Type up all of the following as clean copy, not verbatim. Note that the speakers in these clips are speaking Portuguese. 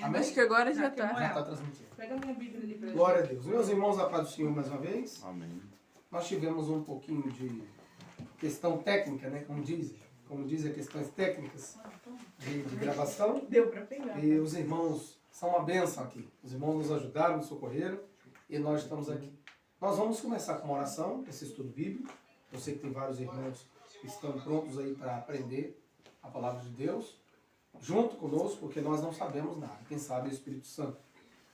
Amém? Acho que agora já Já tá. queimou Já está ela. transmitindo. Pega a minha Bíblia ali pra Glória a Deus. Meus irmãos, a paz do Senhor mais uma vez. Amém. Nós tivemos um pouquinho de questão técnica, né? Como dizem, questões técnicas de gravação. Deu pra pegar. E os irmãos são uma bênção aqui. Os irmãos nos ajudaram, nos socorreram e nós estamos aqui. Nós vamos começar com uma oração, esse estudo bíblico. Eu sei que tem vários irmãos que estão prontos aí para aprender a palavra de Deus, junto conosco, porque nós não sabemos nada. Quem sabe é o Espírito Santo.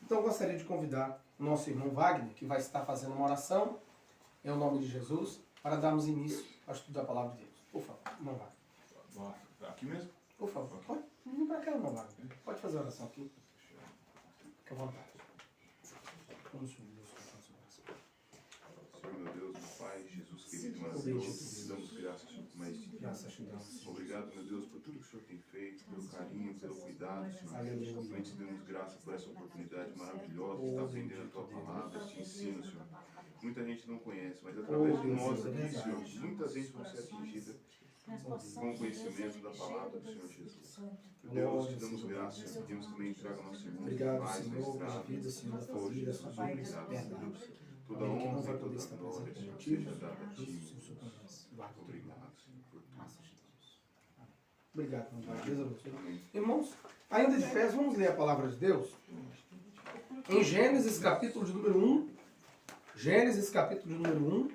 Então eu gostaria de convidar o nosso irmão Wagner, que vai estar fazendo uma oração, em nome de Jesus, para darmos início ao estudo da palavra de Deus. Por favor, irmão Wagner. Aqui mesmo? Por favor, pode vir para cá, irmão Wagner. Pode fazer a oração aqui. Fique à vontade. Vamos unir Deus com a nossa oração. Senhor, meu Deus, meu Pai, Jesus querido, Bendito maravilhoso, Deus. te damos graças por mais de Graças te damos. Obrigado, meu Deus, por tudo que o Senhor tem feito, pelo carinho, pelo cuidado, Senhor. Aleluia. Também te damos graças por essa oportunidade maravilhosa de estar aprendendo a Tua palavra, te ensino, Senhor. Muita gente não conhece, mas através de nós aqui, Senhor, muita gente vai ser atingida com o conhecimento da palavra do Senhor Jesus. Deus, te damos graças, Senhor. Pedimos também entrega ao nosso irmão, Obrigado, paz, Senhor, pela estrada. vida, Senhor, da Oh, família, Jesus, sua vida, obrigado, perdão. Deus. Toda Amém. Quem não honra vai e poder toda estar glória, presente Senhor, contigo, seja dada a isso o Ti. Senhor conhece. Guarda tudo. Obrigado, Senhor, por tudo. Graças a Deus. Obrigado, irmão Wagner. Deus abençoe. Amém. Irmãos, ainda de pé, vamos ler a palavra de Deus? Em Gênesis, capítulo de número 1. Gênesis, capítulo de número 1,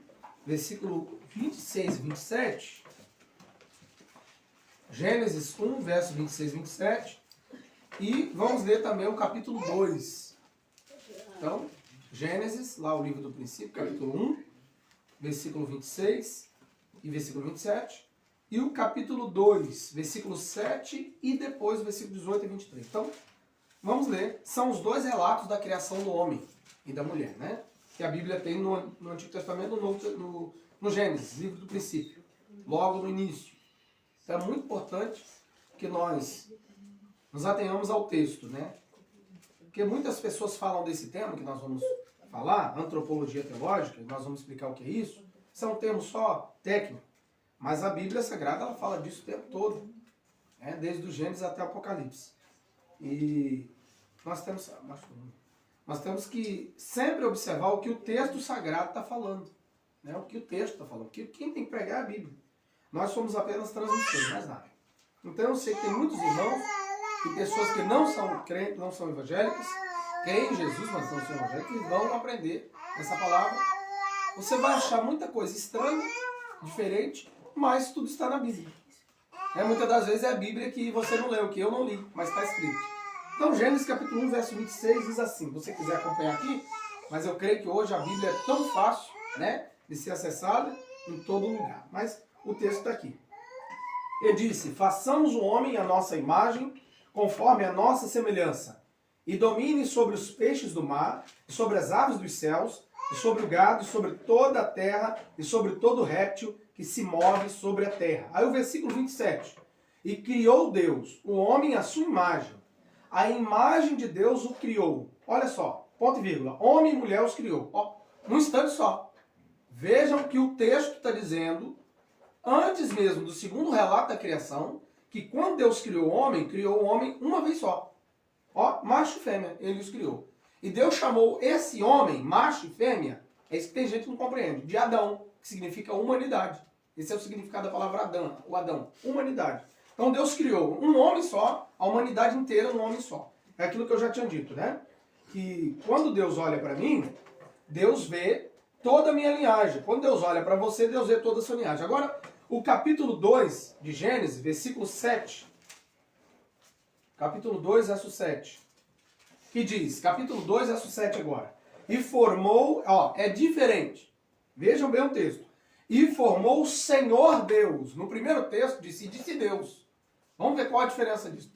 versículo 26 e 27. Gênesis 1, verso 26 e 27. E vamos ler também o capítulo 2. Então, Gênesis, lá o livro do princípio, capítulo 1, versículo 26 e versículo 27. E o capítulo 2, versículo 7 e depois o versículo 18 e 23. Então, vamos ler. São os dois relatos da criação do homem e da mulher, né? Que a Bíblia tem no Antigo Testamento, no Gênesis, livro do princípio, logo no início. Então é muito importante que nós nos atenhamos ao texto, né? Porque muitas pessoas falam desse tema que nós vamos falar, antropologia teológica, e nós vamos explicar o que é isso. Isso é um termo só técnico, mas a Bíblia Sagrada ela fala disso o tempo todo, né? Desde o Gênesis até o Apocalipse. E nós temos que sempre observar o que o texto sagrado está falando, né? O que o texto está falando. Quem tem que pregar é a Bíblia. Nós somos apenas transmissores, mais nada. Então eu sei que tem muitos irmãos e pessoas que não são crentes, não são evangélicas, creem em Jesus, mas não são evangélicos, e vão aprender essa palavra. Você vai achar muita coisa estranha, diferente, mas tudo está na Bíblia. Muitas das vezes é a Bíblia que você não leu, que eu não li, mas está escrito. Então, Gênesis capítulo 1, verso 26 diz assim, se você quiser acompanhar aqui, mas eu creio que hoje a Bíblia é tão fácil, né, de ser acessada em todo lugar. Mas o texto está aqui. Ele disse, façamos o homem à nossa imagem, conforme a nossa semelhança, e domine sobre os peixes do mar, e sobre as aves dos céus, e sobre o gado, e sobre toda a terra, e sobre todo réptil que se move sobre a terra. Aí o versículo 27. E criou Deus o homem à sua imagem. A imagem de Deus o criou. Olha só, ponto e vírgula. Homem e mulher os criou. Ó, num instante só. Vejam que o texto está dizendo, antes mesmo do segundo relato da criação, que quando Deus criou o homem uma vez só. Ó, macho e fêmea, ele os criou. E Deus chamou esse homem, macho e fêmea, é isso que tem gente que não compreende, de Adão, que significa humanidade. Esse é o significado da palavra Adão, o Adão, humanidade. Então Deus criou um homem só, a humanidade inteira num homem só. É aquilo que eu já tinha dito, né? Que quando Deus olha para mim, Deus vê toda a minha linhagem. Quando Deus olha para você, Deus vê toda a sua linhagem. Agora, o capítulo 2 de Gênesis, versículo 7. Capítulo 2, verso 7. Que diz, capítulo 2, verso 7 agora. E formou, ó, é diferente. Vejam bem o texto. E formou o Senhor Deus. No primeiro texto disse Deus. Vamos ver qual a diferença disso.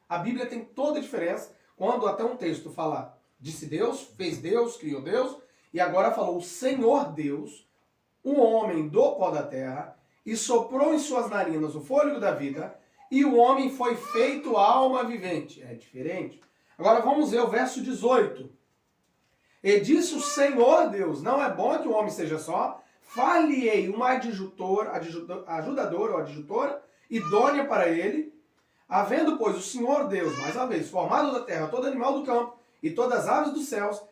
A Bíblia tem toda a diferença. Quando até um texto fala disse Deus, fez Deus, criou Deus. E agora falou o Senhor Deus, o homem do pó da terra, e soprou em suas narinas o fôlego da vida, e o homem foi feito alma vivente. É diferente. Agora vamos ver o verso 18. E disse o Senhor Deus, não é bom que o homem seja só, far-lhe-ei uma ajudadora ou adjutora, idônea para ele. Havendo, pois, o Senhor Deus, mais uma vez, formado da terra todo animal do campo e todas as aves dos céus,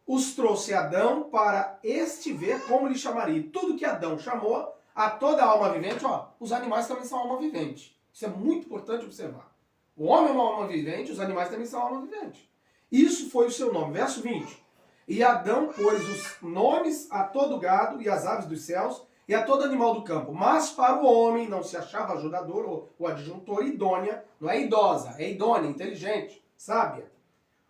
os trouxe Adão para este ver como lhe chamaria. E tudo que Adão chamou a toda alma vivente, ó, os animais também são alma vivente. Isso é muito importante observar. O homem é uma alma vivente, os animais também são alma vivente. Isso foi o seu nome. Verso 20. E Adão pôs os nomes a todo gado e às aves dos céus e a todo animal do campo. Mas para o homem não se achava ajudador ou adjuntor idônea, não é idosa, é idônea, inteligente, sábia.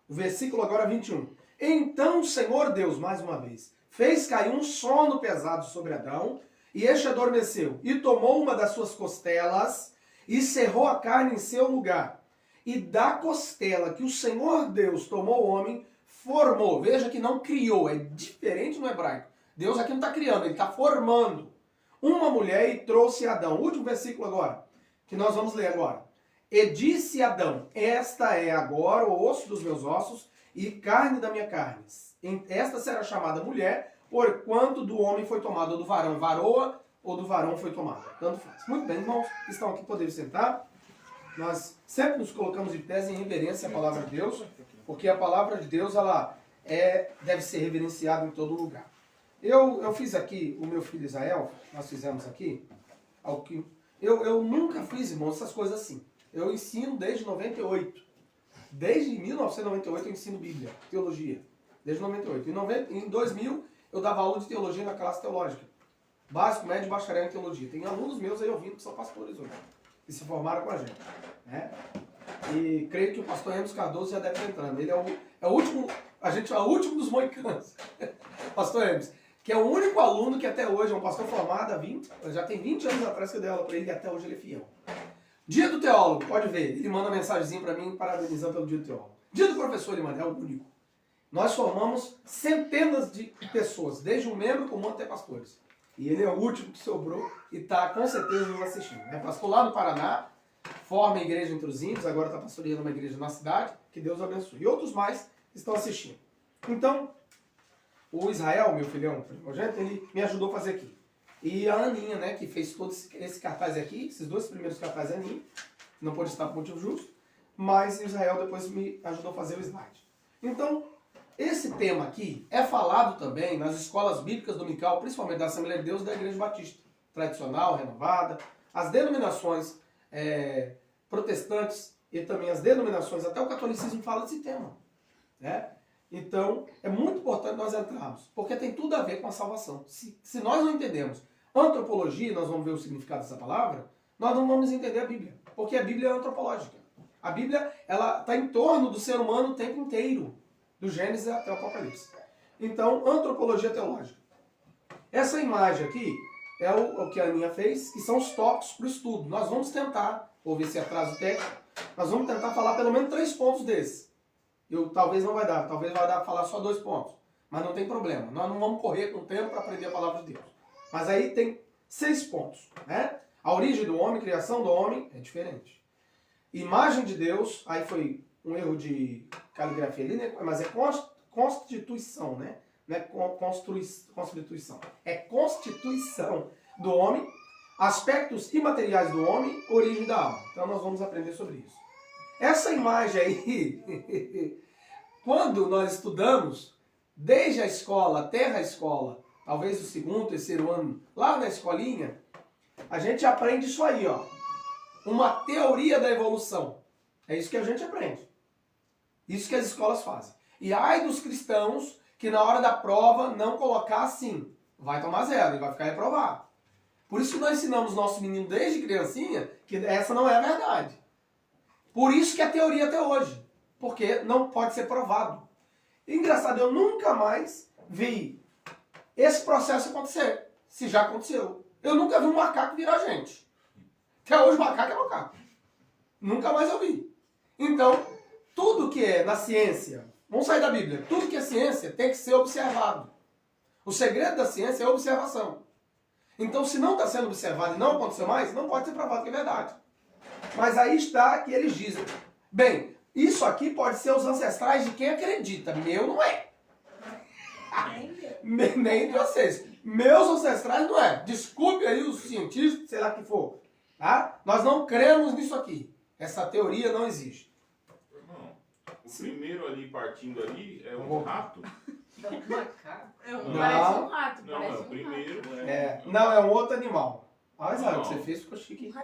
O versículo agora 21. Então o Senhor Deus, mais uma vez, fez cair um sono pesado sobre Adão, e este adormeceu, e tomou uma das suas costelas, e cerrou a carne em seu lugar. E da costela que o Senhor Deus tomou o homem, formou. Veja que não criou, é diferente no hebraico. Deus aqui não está criando, ele está formando uma mulher e trouxe Adão. Último versículo agora, que nós vamos ler agora. E disse Adão, esta é agora o osso dos meus ossos e carne da minha carne. Esta será chamada mulher, porquanto do homem foi tomado, ou do varão, varoa, ou do varão foi tomado. Tanto faz. Muito bem, irmãos que estão aqui, podem sentar. Nós sempre nos colocamos de pés em reverência à palavra de Deus, porque a palavra de Deus ela deve ser reverenciada em todo lugar. Eu fiz aqui, o meu filho Israel, nós fizemos aqui, eu nunca fiz, irmãos, essas coisas assim. Eu ensino desde 98. Desde 1998 eu ensino Bíblia, teologia. Desde 98. Em 2000 eu dava aula de teologia na classe teológica. Básico, médio e bacharel em teologia. Tem alunos meus aí ouvindo que são pastores hoje. Que se formaram com a gente. Né? E creio que o pastor Hermes Cardoso já deve estar entrando. Ele é o último, a gente é o último dos moicanos. Pastor Hermes, que é o único aluno que até hoje é um pastor formado há 20, já tem 20 anos atrás que eu dei aula para ele e até hoje ele é fiel. Dia do teólogo, pode ver, ele manda mensagenzinha para mim parabenizando pelo dia do teólogo. Dia do professor, ele manda, é o único. Nós formamos centenas de pessoas, desde um membro comum até pastores. E ele é o último que sobrou e está com certeza nos assistindo. É pastor lá no Paraná, forma a igreja entre os índios, agora está pastoreando uma igreja na cidade, que Deus abençoe. E outros mais estão assistindo. Então, o Israel, meu filhão, ele me ajudou a fazer aqui. E a Aninha, né, que fez todo esse cartaz aqui, esses dois primeiros cartazes é a Aninha, não pôde estar por motivo justo, mas Israel depois me ajudou a fazer o slide. Então, esse tema aqui é falado também nas escolas bíblicas dominical, principalmente da Assembleia de Deus e da Igreja Batista, tradicional, renovada, as denominações protestantes e também as denominações, até o catolicismo fala desse tema. Né? Então, é muito importante nós entrarmos, porque tem tudo a ver com a salvação. Se nós não entendemos antropologia, nós vamos ver o significado dessa palavra, nós não vamos entender a Bíblia, porque a Bíblia é antropológica. A Bíblia ela está em torno do ser humano o tempo inteiro, do Gênesis até o Apocalipse. Então, antropologia teológica. Essa imagem aqui é o que a Aninha fez, que são os tópicos para o estudo. Nós vamos tentar, vou ver se atraso técnico, nós vamos tentar falar pelo menos 3 pontos desses. Talvez não vai dar, talvez vai dar para falar só 2 pontos. Mas não tem problema, nós não vamos correr com o tempo para aprender a palavra de Deus. Mas aí tem 6 pontos. Né? A origem do homem, criação do homem, é diferente. Imagem de Deus, aí foi um erro de caligrafia ali, né? Mas é constituição, né? Não é constituição. É constituição do homem, aspectos imateriais do homem, origem da alma. Então nós vamos aprender sobre isso. Essa imagem aí, quando nós estudamos, desde a escola até a escola, talvez o 2º, 3º ano, lá na escolinha, a gente aprende isso aí, ó. Uma teoria da evolução. É isso que a gente aprende. Isso que as escolas fazem. E ai dos cristãos que na hora da prova não colocar assim. Vai tomar 0 e vai ficar reprovado. Por isso que nós ensinamos nosso menino desde criancinha que essa não é a verdade. Por isso que é teoria até hoje. Porque não pode ser provado. Engraçado, eu nunca mais vi esse processo acontecer. Se já aconteceu. Eu nunca vi um macaco virar gente. Até hoje macaco é macaco. Nunca mais eu vi. Então, tudo que é na ciência, vamos sair da Bíblia, tudo que é ciência tem que ser observado. O segredo da ciência é a observação. Então, se não está sendo observado e não aconteceu mais, não pode ser provado que é verdade. Mas aí está que eles dizem, bem, isso aqui pode ser os ancestrais de quem acredita, meu não é. Nem de vocês. Meus ancestrais não é. Desculpe aí os cientistas, sei lá o que for. Tá? Nós não cremos nisso aqui. Essa teoria não existe. Irmão, o primeiro ali, partindo ali, é um rato. Não. Parece um rato. Não, é o primeiro. Não, é um outro animal. Olha só, o que você fez ficou chique.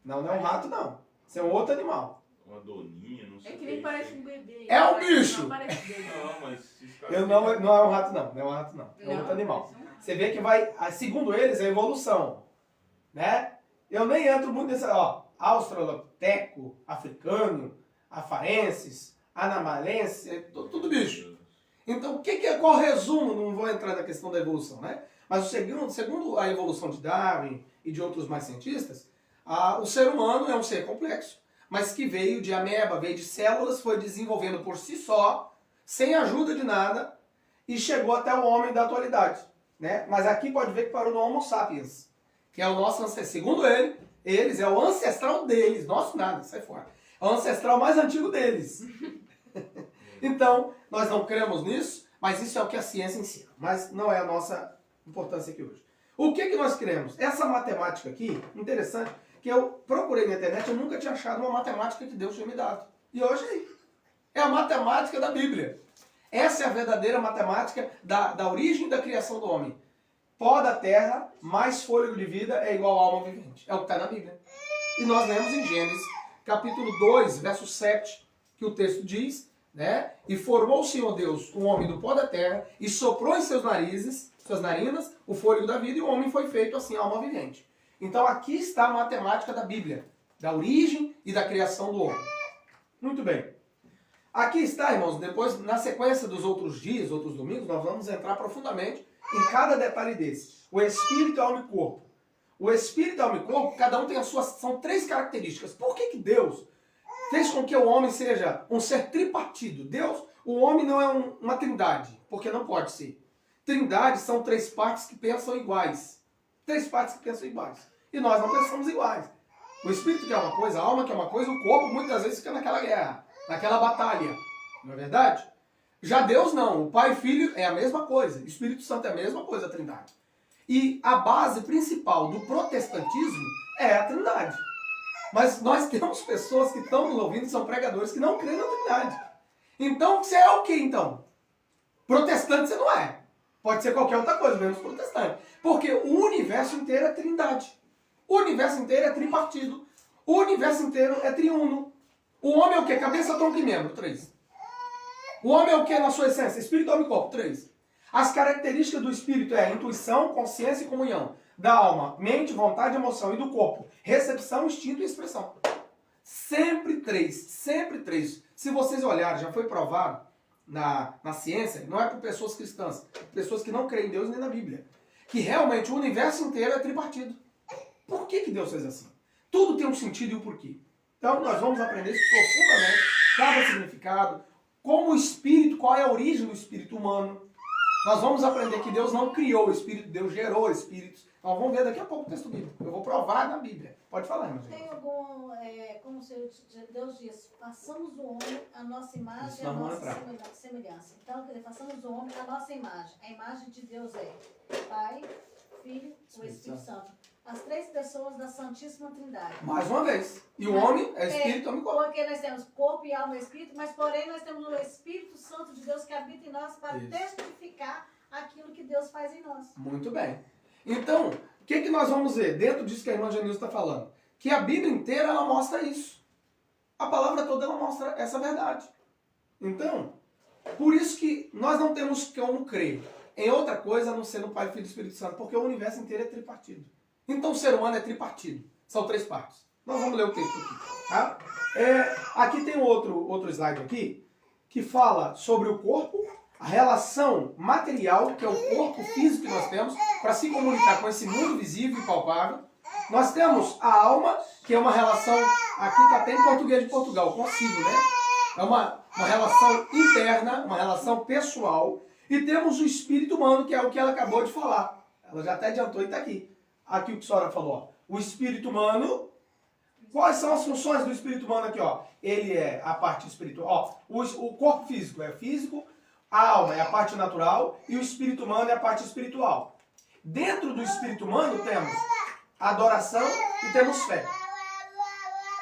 Não é um rato, não. Isso é um outro animal. Uma doninha, não sei. É que nem parece um bebê. É um bicho! Não, parece bebê. Não, mas esses caras. Não é um rato, não. Não é um rato, não. É outro animal. parece um rato. Você vê que vai, segundo eles, é evolução. Né? Eu nem entro muito nessa, Australopiteco, africano, afarenses, anamalense, tudo bicho. Então, qual o resumo? Não vou entrar na questão da evolução, né? Mas segundo a evolução de Darwin e de outros mais cientistas, o ser humano é um ser complexo, mas que veio de ameba, veio de células, foi desenvolvendo por si só, sem ajuda de nada, e chegou até o homem da atualidade. Né? Mas aqui pode ver que parou no Homo sapiens, que é o nosso ancestral. Segundo eles, é o ancestral deles, nosso nada, sai fora. É o ancestral mais antigo deles. Então, nós não cremos nisso, mas isso é o que a ciência ensina. Mas não é a nossa importância aqui hoje. O que nós cremos? Essa matemática aqui, interessante, que eu procurei na internet, eu nunca tinha achado uma matemática que Deus tinha me dado. E hoje é a matemática da Bíblia. Essa é a verdadeira matemática da origem da criação do homem. Pó da terra, mais fôlego de vida é igual a alma vivente. É o que está na Bíblia. E nós lemos em Gênesis, capítulo 2, verso 7, que o texto diz, né? E formou o Senhor Deus o homem do pó da terra e soprou em suas narinas, o fôlego da vida, e o homem foi feito assim, alma vivente. Então aqui está a matemática da Bíblia, da origem e da criação do homem. Muito bem. Aqui está, irmãos, depois, na sequência dos outros dias, outros domingos, nós vamos entrar profundamente em cada detalhe desse. O espírito, alma e corpo. O espírito, alma e corpo, cada um tem as suas, são 3 características. Por que Deus fez com que o homem seja um ser tripartido? O homem não é uma trindade, porque não pode ser. Trindade são 3 partes que pensam iguais. 3 partes que pensam iguais. E nós não pensamos iguais. O espírito quer uma coisa, a alma quer uma coisa, o corpo muitas vezes fica naquela guerra, naquela batalha. Não é verdade? Já Deus não. O Pai e Filho é a mesma coisa. O Espírito Santo é a mesma coisa, a Trindade. E a base principal do protestantismo é a Trindade. Mas nós temos pessoas que estão nos ouvindo, são pregadores que não creem na Trindade. Então, você é o que então? Protestante você não é. Pode ser qualquer outra coisa, menos protestante. Porque o universo inteiro é Trindade. O universo inteiro é tripartido. O universo inteiro é triuno. O homem é o quê? Cabeça, tronco e membro. 3. O homem é o que na sua essência? Espírito, alma e corpo. 3. As características do espírito é intuição, consciência e comunhão. Da alma, mente, vontade, emoção. E do corpo, recepção, instinto e expressão. Sempre 3. Sempre 3. Se vocês olharem, já foi provado na ciência, não é por pessoas cristãs, pessoas que não creem em Deus nem na Bíblia, que realmente o universo inteiro é tripartido. Por que Deus fez assim? Tudo tem um sentido e um porquê. Então nós vamos aprender isso profundamente, cada significado, como o espírito, qual é a origem do espírito humano. Nós vamos aprender que Deus não criou o espírito, Deus gerou espíritos. Nós vamos ver daqui a pouco o texto bíblico. Eu vou provar na Bíblia. Pode falar, irmão. Tem algum, como se Deus diz, façamos o homem a nossa imagem Isso e a não nossa é semelhança. Então, quer dizer, façamos o homem a nossa imagem. A imagem de Deus é Pai, Filho, o Espírito Santo. As 3 pessoas da Santíssima Trindade. Mais uma vez. E o homem é espírito, alma e corpo. Porque nós temos corpo e alma e espírito, mas porém nós temos o Espírito Santo de Deus que habita em nós para Isso. testificar aquilo que Deus faz em nós. Muito bem. Então, o que nós vamos ver dentro disso que a irmã Janilza está falando? Que a Bíblia inteira ela mostra isso. A palavra toda ela mostra essa verdade. Então, por isso que nós não temos como crer em outra coisa a não ser no Pai, Filho e Espírito Santo, porque o universo inteiro é tripartido. Então o ser humano é tripartido. São 3 partes. Nós vamos ler o texto aqui. Tá? Aqui tem outro slide aqui, que fala sobre o corpo, a relação material, que é o corpo físico que nós temos, para se comunicar com esse mundo visível e palpável. Nós temos a alma, que é uma relação, aqui está até em português de Portugal, consigo, né? É uma relação interna, uma relação pessoal. E temos o espírito humano, que é o que ela acabou de falar. Ela já até adiantou e está aqui. Aqui o que a senhora falou, ó. O espírito humano. Quais são as funções do espírito humano aqui, ó? Ele é a parte espiritual. Ó, o corpo físico é físico, a alma é a parte natural e o espírito humano é a parte espiritual. Dentro do espírito humano temos adoração e temos fé.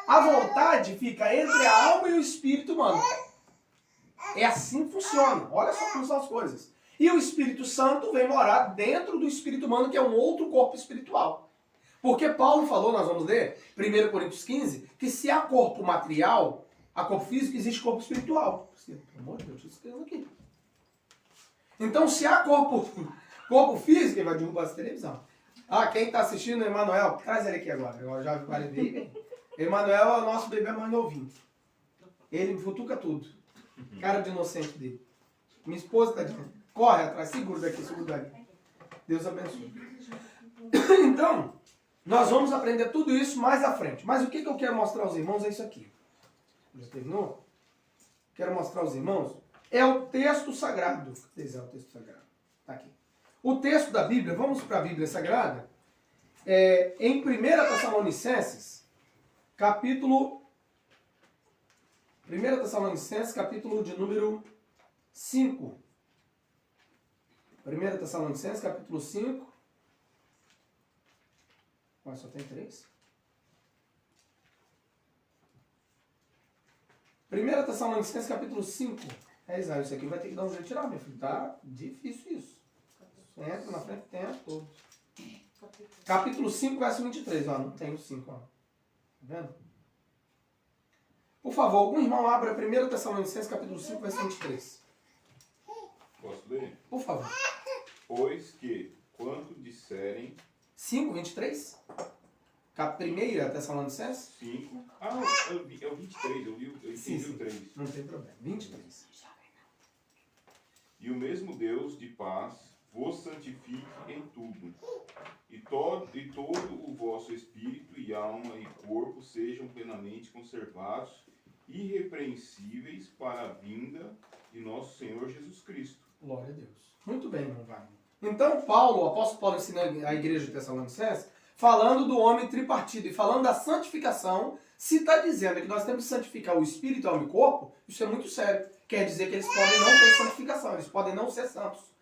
A vontade fica entre a alma e o espírito humano. É assim que funciona. Olha só como são as coisas. E o Espírito Santo vem morar dentro do espírito humano, que é um outro corpo espiritual. Porque Paulo falou, nós vamos ler, 1 Coríntios 15, que se há corpo material, há corpo físico, existe corpo espiritual. Pelo amor de Deus, eu estou escrevendo aqui. Então, se há corpo físico, ele vai derrubar essa televisão. Ah, quem está assistindo, Emanuel, traz ele aqui agora. Eu já validei. Emanuel é o nosso bebê mais novinho. Ele me futuca tudo. Cara de inocente dele. Minha esposa está dizendo, corre atrás, segura daqui, segura daqui. Deus abençoe. Então, nós vamos aprender tudo isso mais à frente. Mas o que eu quero mostrar aos irmãos é isso aqui. Já terminou? Quero mostrar aos irmãos é o texto sagrado. Cadê o texto sagrado? Está aqui. O texto da Bíblia, vamos para a Bíblia Sagrada, em 1 Tessalonicenses, capítulo 1 Tessalonicenses, capítulo de número 5. 1 Tessalonicenses, capítulo 5. Mas só tem 3. 1 Tessalonicenses, capítulo 5. Israel, isso aqui vai ter que dar um jeito de tirar, meu filho. Tá difícil isso. Entra na frente, tem todo. Capítulo 5, verso 23. Ó, não tem o 5, ó. Tá vendo? Por favor, algum irmão abra 1 Tessalonicenses, capítulo 5, verso 23. Posso ler? Por favor. Pois que, quanto disserem... 5, 23? 1 Tessalonicenses? 5. Ah, é o 23, eu entendi Sim. o 3. Não tem problema. 23. E o mesmo Deus de paz vos santifique em tudo, e todo o vosso espírito e alma e corpo sejam plenamente conservados, irrepreensíveis para a vinda de nosso Senhor Jesus Cristo. Glória a Deus. Muito bem, irmão Wagner. Então, Paulo, o apóstolo Paulo ensina a igreja de Tessalonicenses, falando do homem tripartido e falando da santificação, se está dizendo que nós temos que santificar o espírito, alma e corpo, isso é muito sério. Quer dizer que eles podem não ter santificação, eles podem não ser santos.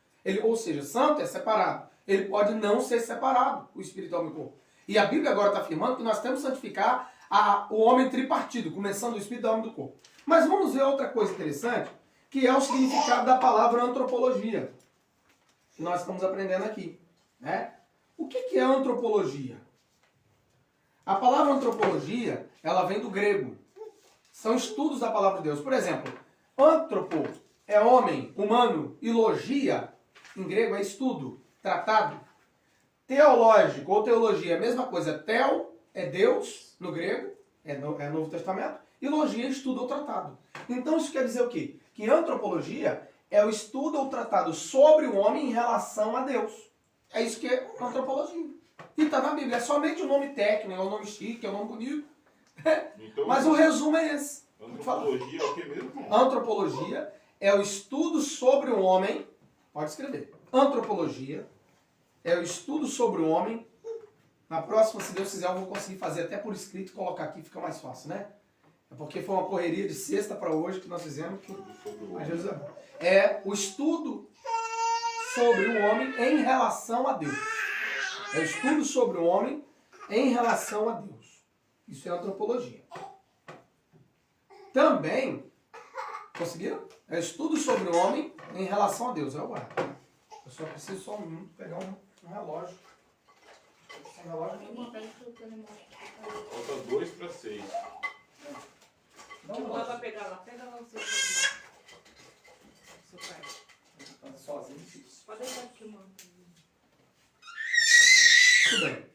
Ou seja, santo é separado. Ele pode não ser separado, o espírito, alma e corpo. E a Bíblia agora está afirmando que nós temos que santificar o homem tripartido, começando do espírito, da alma e do corpo. Mas vamos ver outra coisa interessante, que é o significado da palavra antropologia, que nós estamos aprendendo aqui. Né? O que é antropologia? A palavra antropologia, ela vem do grego. São estudos da palavra de Deus. Por exemplo, antropo é homem, humano, e logia, em grego, é estudo, tratado. Teológico ou teologia é a mesma coisa. Theo é Deus, no grego, é Novo Testamento, e logia é estudo ou tratado. Então isso quer dizer o quê? Que antropologia é o estudo ou tratado sobre o homem em relação a Deus. É isso que é antropologia. E está na Bíblia. É somente um nome técnico, é um nome chique, é um nome bonito. Então, mas o resumo é esse. Antropologia é o que mesmo? Antropologia é o estudo sobre o homem. Pode escrever. Antropologia é o estudo sobre o homem. Na próxima, se Deus quiser, eu vou conseguir fazer até por escrito e colocar aqui, fica mais fácil, né? É porque foi uma correria de sexta para hoje que nós fizemos. É o estudo sobre o homem em relação a Deus. É o estudo sobre o homem em relação a Deus. Isso é antropologia. Também, conseguiram? É o estudo sobre o homem em relação a Deus. Eu só preciso só um minuto pegar um relógio. Um relógio aqui. Falta 2 para 6. Dá uma Lá olhada. vai pegar lá, pega lá o seu celular. Seu pai. Tá sozinho, difícil. Pode deixar aqui, mano. Tudo bem.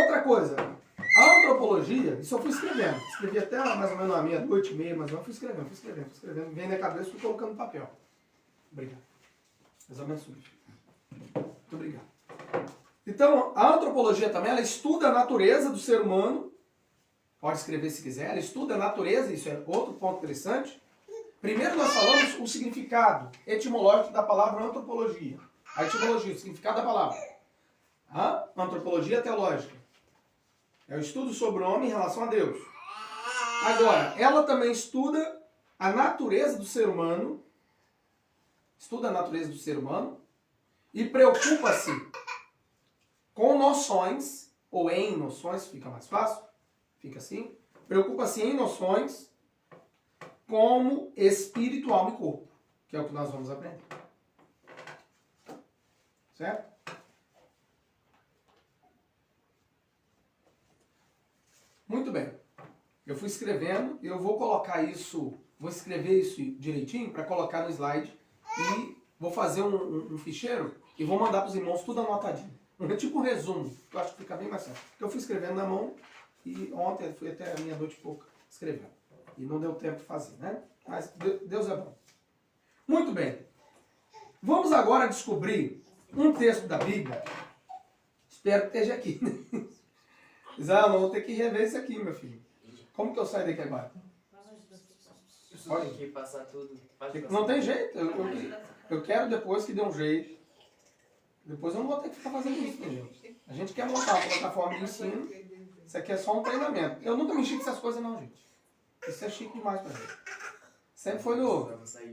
Outra coisa. A antropologia, isso eu fui escrevendo. Escrevi até mais ou menos a meia-noite, meia, mas eu fui escrevendo. Vem na cabeça e fui colocando no papel. Obrigado. Deus abençoe. Muito obrigado. Então, a antropologia também, ela estuda a natureza do ser humano. Pode escrever se quiser. Ela estuda a natureza, isso é outro ponto interessante. Primeiro nós falamos o significado etimológico da palavra antropologia. A etimologia, o significado da palavra. A antropologia teológica. É o estudo sobre o homem em relação a Deus. Agora, ela também estuda a natureza do ser humano. Estuda a natureza do ser humano. E preocupa-se com noções, ou em noções, fica mais fácil, Fica assim. Preocupa-se em noções como espírito, alma e corpo. Que é o que nós vamos aprender. Certo? Muito bem. Eu fui escrevendo, eu vou colocar isso, vou escrever isso direitinho para colocar no slide e vou fazer um ficheiro e vou mandar para os irmãos tudo anotadinho. Tipo um resumo, que eu acho que fica bem mais certo. Porque eu fui escrevendo na mão e ontem fui até a meia-noite e pouco escrevendo. E não deu tempo de fazer, né? Mas Deus é bom. Muito bem. Vamos agora descobrir um texto da Bíblia. Espero que esteja aqui. Israel, vou ter que rever isso aqui, meu filho. Como que eu saio daqui agora? Tem que passar tudo. Não tem jeito. Eu quero depois que dê um jeito. Depois eu não vou ter que ficar fazendo isso, né, gente? A gente quer montar uma plataforma de ensino. Isso aqui é só um treinamento. Eu nunca mexi com essas coisas não, gente. Isso é chique demais pra gente. Sempre foi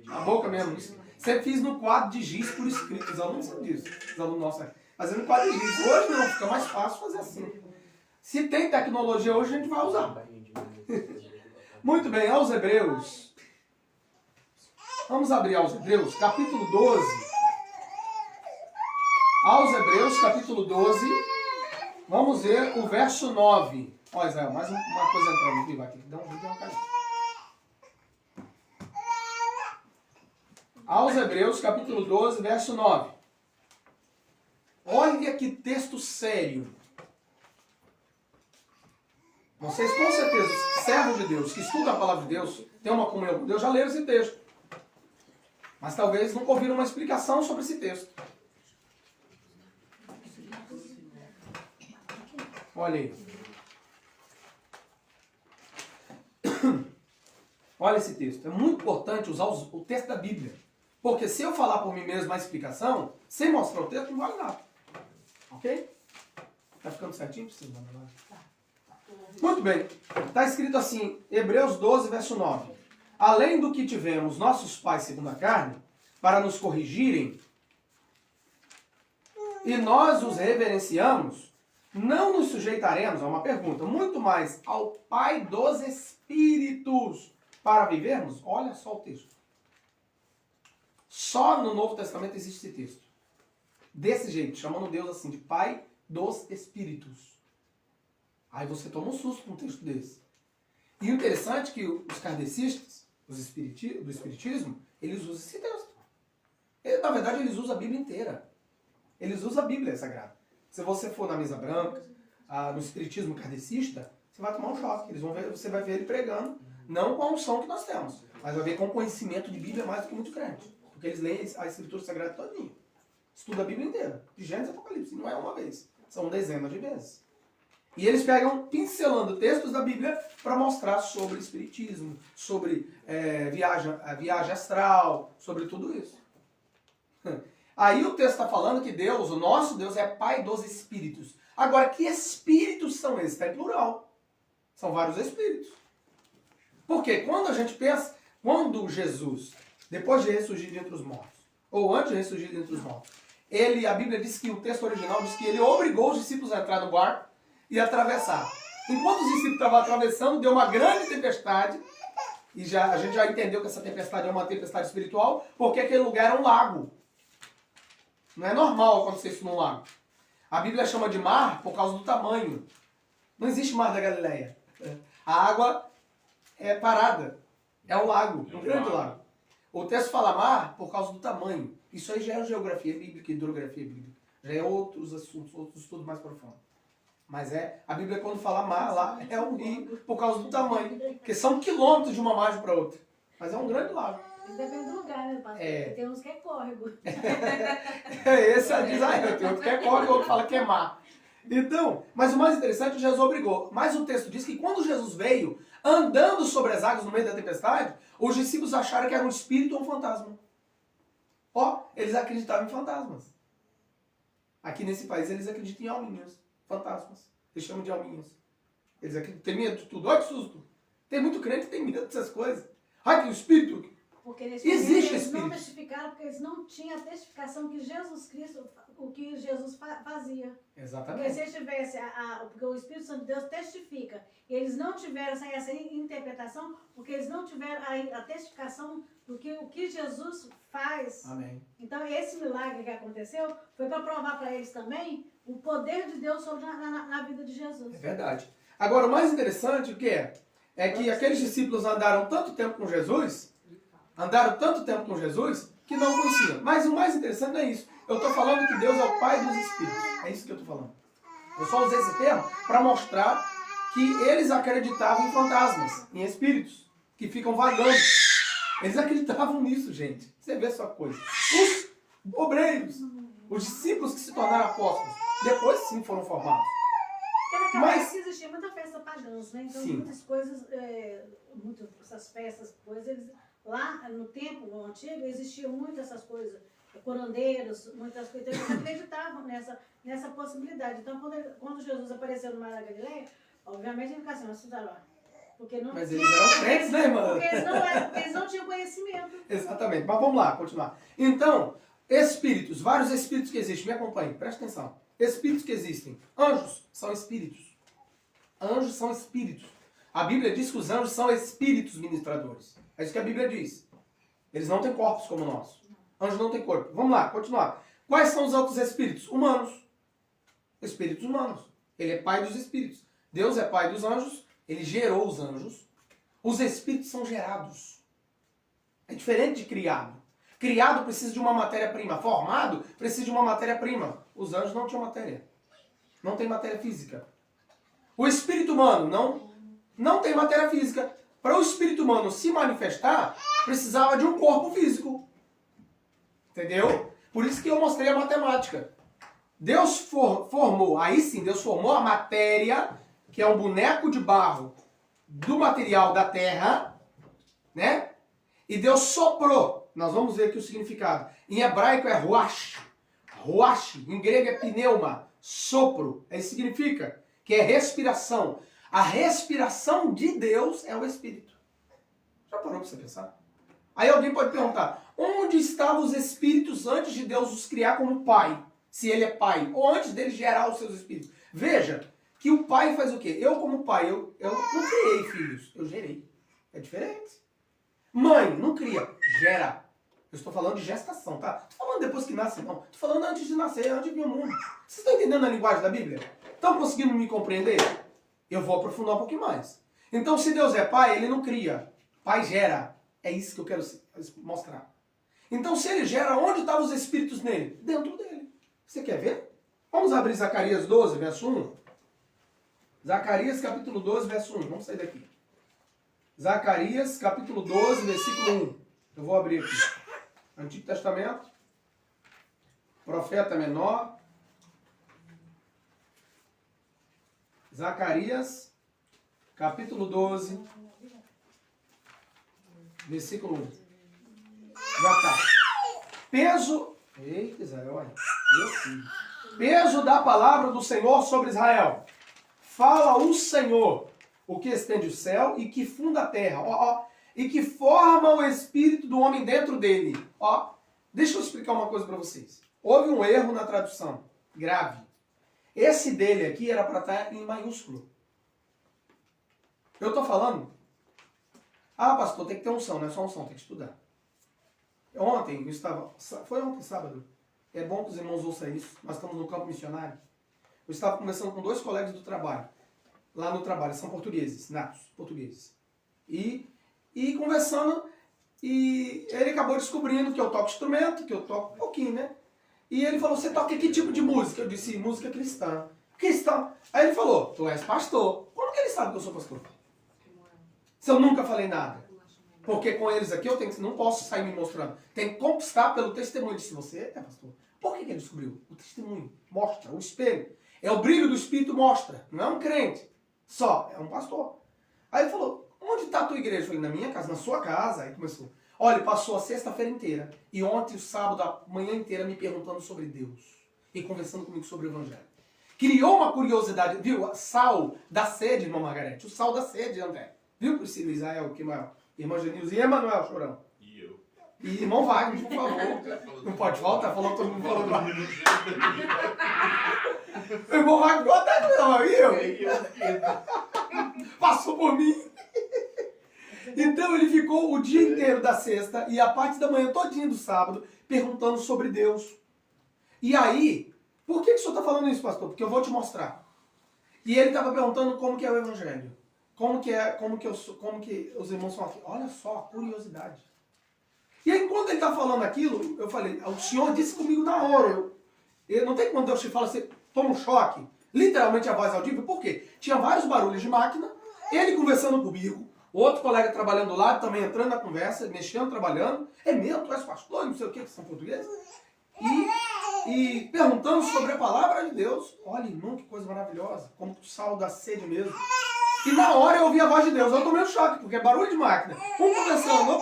na boca mesmo. Sempre fiz no quadro de giz por escrito. Os alunos sabem disso. Os alunos nossos fazendo quadro de giz. Hoje não, fica mais fácil fazer assim. Se tem tecnologia hoje, a gente vai usar. Muito bem, aos Hebreus. Vamos abrir aos Hebreus, capítulo 12. Aos Hebreus, capítulo 12. Vamos ver o verso 9. Ó, Israel, mais uma coisa entrando aqui. Vai ter que dar um vídeo na cabeça. Aos Hebreus, capítulo 12, verso 9. Olha que texto sério. Vocês, com certeza, servos de Deus, que estudam a palavra de Deus, têm uma comunhão com Deus, já leram esse texto. Mas talvez nunca ouviram uma explicação sobre esse texto. Olha aí. Olha esse texto. É muito importante usar o texto da Bíblia. Porque se eu falar por mim mesmo a explicação, sem mostrar o texto, não vale nada. Ok? Tá ficando certinho? Precisa mandar lá. Muito bem. Está escrito assim, Hebreus 12, verso 9. Além do que tivemos nossos pais segundo a carne, para nos corrigirem, e nós os reverenciamos, não nos sujeitaremos a uma pergunta, muito mais ao Pai dos Espíritos, para vivermos? Olha só o texto. Só no Novo Testamento existe esse texto. Desse jeito, chamando Deus assim de Pai dos Espíritos. Aí você toma um susto com um texto desse. E o interessante é que os kardecistas, do Espiritismo, eles usam esse texto. Na verdade, eles usam a Bíblia inteira. Eles usam a Bíblia Sagrada. Se você for na mesa branca, no Espiritismo kardecista, você vai tomar um choque. Você vai ver ele pregando, não com a unção que nós temos, mas vai ver com conhecimento de Bíblia mais do que muito grande. Porque eles leem a Escritura Sagrada todinha. Estuda a Bíblia inteira. De Gênesis a Apocalipse. Não é uma vez. São dezenas de vezes. E eles pegam pincelando textos da Bíblia para mostrar sobre espiritismo, sobre viagem astral, sobre tudo isso. Aí o texto está falando que Deus, o nosso Deus, é Pai dos Espíritos. Agora, que espíritos são esses? Está em plural. São vários espíritos. Porque quando a gente pensa, quando Jesus, depois de ressurgir entre os mortos, ou antes de ressurgir entre os mortos, a Bíblia diz que, o texto original diz que ele obrigou os discípulos a entrar no barco e atravessar. Enquanto os discípulos estavam atravessando, deu uma grande tempestade. E a gente já entendeu que essa tempestade é uma tempestade espiritual, porque aquele lugar era um lago. Não é normal acontecer isso num lago. A Bíblia chama de mar por causa do tamanho. Não existe mar da Galileia. A água é parada. É um lago, um grande lago. O texto fala mar por causa do tamanho. Isso aí já é geografia bíblica, hidrografia bíblica. Já é outros assuntos, outros estudos mais profundos. Mas a Bíblia, quando fala mar, lá é um rio por causa do tamanho. Porque são quilômetros de uma margem para outra. Mas é um grande lago. Depende do lugar, né, pastor? Tem uns que é córrego. Esse é de Israel. Tem outro que é córrego, outro fala que é mar. Então, mas o mais interessante, Jesus obrigou. Mas o texto diz que quando Jesus veio, andando sobre as águas no meio da tempestade, os discípulos acharam que era um espírito ou um fantasma. Eles acreditavam em fantasmas. Aqui nesse país eles acreditam em alminhas. Fantasmas. Eles chamam de alminhas. Eles acreditam, têm medo de tudo. Olha que susto. Tem muito crente que tem medo dessas coisas. Ai, que o espírito. Porque nesse Existe momento eles não espírito. testificaram, porque eles não tinham a testificação que Jesus Cristo, o que Jesus fazia. Porque Exatamente. se eles tivessem, porque o Espírito Santo de Deus testifica, e eles não tiveram essa interpretação, porque eles não tiveram a testificação do que o que Jesus faz. Amém. Então, esse milagre que aconteceu foi para provar para eles também o poder de Deus sobre na vida de Jesus. É verdade. Agora, o mais interessante o que é que aqueles discípulos andaram tanto tempo com Jesus, que não conheciam. Mas o mais interessante não é isso. Eu estou falando que Deus é o Pai dos Espíritos. É isso que eu estou falando. Eu só usei esse termo para mostrar que eles acreditavam em fantasmas, em espíritos, que ficam vagando. Eles acreditavam nisso, gente. Você vê só coisa. Os obreiros, os discípulos que se tornaram apóstolos, depois sim foram formados. Porque naquela Mas- época existia muita festa pagãs, né? Então, Sim. muitas coisas, muitas essas festas, coisas, lá no tempo antigo, existiam muitas essas coisas. Curandeiros, muitas coisas. Então, eles acreditavam nessa possibilidade. Então, quando Jesus apareceu no Mar da Galileia, obviamente ele ficou assim, assustaram lá. Porque não, Mas eles eram crentes, né, irmã? porque eles não tinham conhecimento. Exatamente. Mas vamos lá, continuar. Então, espíritos, vários espíritos que existem. Me acompanhe, presta atenção. Espíritos que existem. Anjos são espíritos. Anjos são espíritos. A Bíblia diz que os anjos são espíritos ministradores. É isso que a Bíblia diz. Eles não têm corpos como nós. Anjos não têm corpo. Vamos lá, continuar. Quais são os outros espíritos? Humanos. Espíritos humanos. Ele é pai dos espíritos. Deus é pai dos anjos. Ele gerou os anjos. Os espíritos são gerados. É diferente de criado. Criado precisa de uma matéria-prima. Formado precisa de uma matéria-prima. Os anjos não tinham matéria. Não tem matéria física. O espírito humano não tem matéria física. Para o espírito humano se manifestar, precisava de um corpo físico. Entendeu? Por isso que eu mostrei a matemática. Deus formou, aí sim, Deus formou a matéria, que é um boneco de barro do material da terra, né? E Deus soprou. Nós vamos ver aqui o significado. Em hebraico é ruach. Ruach, em grego é pneuma, sopro. Isso significa que é respiração. A respiração de Deus é o Espírito. Já parou para você pensar? Aí alguém pode perguntar, onde estavam os espíritos antes de Deus os criar como pai? Se ele é pai, ou antes dele gerar os seus espíritos. Veja que o pai faz o quê? Eu como pai, eu não criei filhos, eu gerei. É diferente. Mãe, não cria, gera. Eu estou falando de gestação, tá? Não estou falando depois que nasce, não. Estou falando antes de nascer, antes de vir o mundo. Vocês estão entendendo a linguagem da Bíblia? Estão conseguindo me compreender? Eu vou aprofundar um pouquinho mais. Então, se Deus é pai, ele não cria. Pai gera. É isso que eu quero mostrar. Então, se ele gera, onde estavam os espíritos nele? Dentro dele. Você quer ver? Vamos abrir Zacarias 12, verso 1. Zacarias, capítulo 12, verso 1. Vamos sair daqui. Zacarias, capítulo 12, versículo 1. Eu vou abrir aqui. Antigo Testamento. Profeta menor. Zacarias, capítulo 12, versículo 1. Já está. Peso. Eita, Israel, olha. Peso da palavra do Senhor sobre Israel. Fala o Senhor, o que estende o céu e que funda a terra. E que forma o espírito do homem dentro dele. Deixa eu explicar uma coisa para vocês. Houve um erro na tradução. Grave. Esse dele aqui era para estar em maiúsculo. Eu estou falando. Pastor, tem que ter unção, não é só unção, tem que estudar. Ontem, eu estava. Foi ontem, sábado. É bom que os irmãos ouçam isso. Nós estamos no campo missionário. Eu estava conversando com 2 colegas do trabalho. Lá no trabalho, são portugueses, natos, portugueses. E conversando, e ele acabou descobrindo que eu toco instrumento, que eu toco um pouquinho, né? E ele falou, você toca que tipo de música? Eu disse, música cristã. Cristã. Aí ele falou, tu és pastor. Como que ele sabe que eu sou pastor? Se eu nunca falei nada. Porque com eles aqui eu não posso sair me mostrando. Tem que conquistar pelo testemunho. Se você é pastor. Por que ele descobriu? O testemunho mostra, o espelho. É o brilho do Espírito mostra. Não é um crente. Só, é um pastor. Aí ele falou, onde está a tua igreja? Eu falei, na minha casa, na sua casa. Aí começou. Olha, passou a sexta-feira inteira e ontem o sábado, a manhã inteira, me perguntando sobre Deus e conversando comigo sobre o Evangelho. Criou uma curiosidade, viu? Sal da sede, irmã Margarete. O sal da sede, André. Viu, Priscila, Israel, que maior? Irmã Genilza e Emanuel Chorão. E eu. E irmão Wagner, por favor. Não pode voltar, falou todo mundo falando Wagner. O irmão Wagner ficou até não, aí passou por mim. Então ele ficou o dia inteiro da sexta e a parte da manhã todinha do sábado perguntando sobre Deus. E aí, por que o senhor está falando isso, pastor? Porque eu vou te mostrar. E ele estava perguntando como que é o evangelho. Como que os irmãos são aqui. Olha só a curiosidade. E aí, quando ele está falando aquilo, eu falei, o senhor disse comigo na hora. Eu não tem quando Deus te fala, você toma um choque. Literalmente a voz audível. Por quê? Tinha vários barulhos de máquina, ele conversando comigo, outro colega trabalhando do lado, também entrando na conversa, mexendo, trabalhando. É mesmo, tu és pastor, não sei o que são portugueses. E perguntando sobre a palavra de Deus. Olha, irmão, que coisa maravilhosa. Como o sal da sede mesmo. E na hora eu ouvi a voz de Deus. Eu tomei um choque, porque é barulho de máquina. Conversando,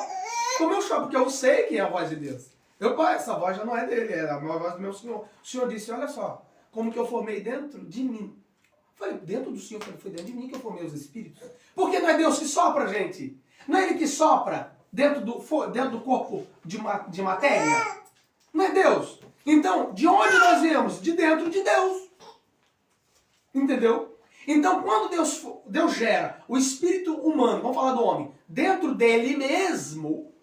tomei um choque, porque eu sei que é a voz de Deus. Eu, pai, essa voz já não é dele, é a voz do meu Senhor. O Senhor disse, olha só, como que eu formei dentro de mim. Eu falei, dentro do Senhor, foi dentro de mim que eu formei os espíritos. Porque não é Deus que sopra, gente. Não é Ele que sopra dentro do corpo de matéria. Não é Deus. Então, de onde nós viemos? De dentro de Deus. Entendeu? Então, quando Deus gera o espírito humano, vamos falar do homem, dentro dele mesmo,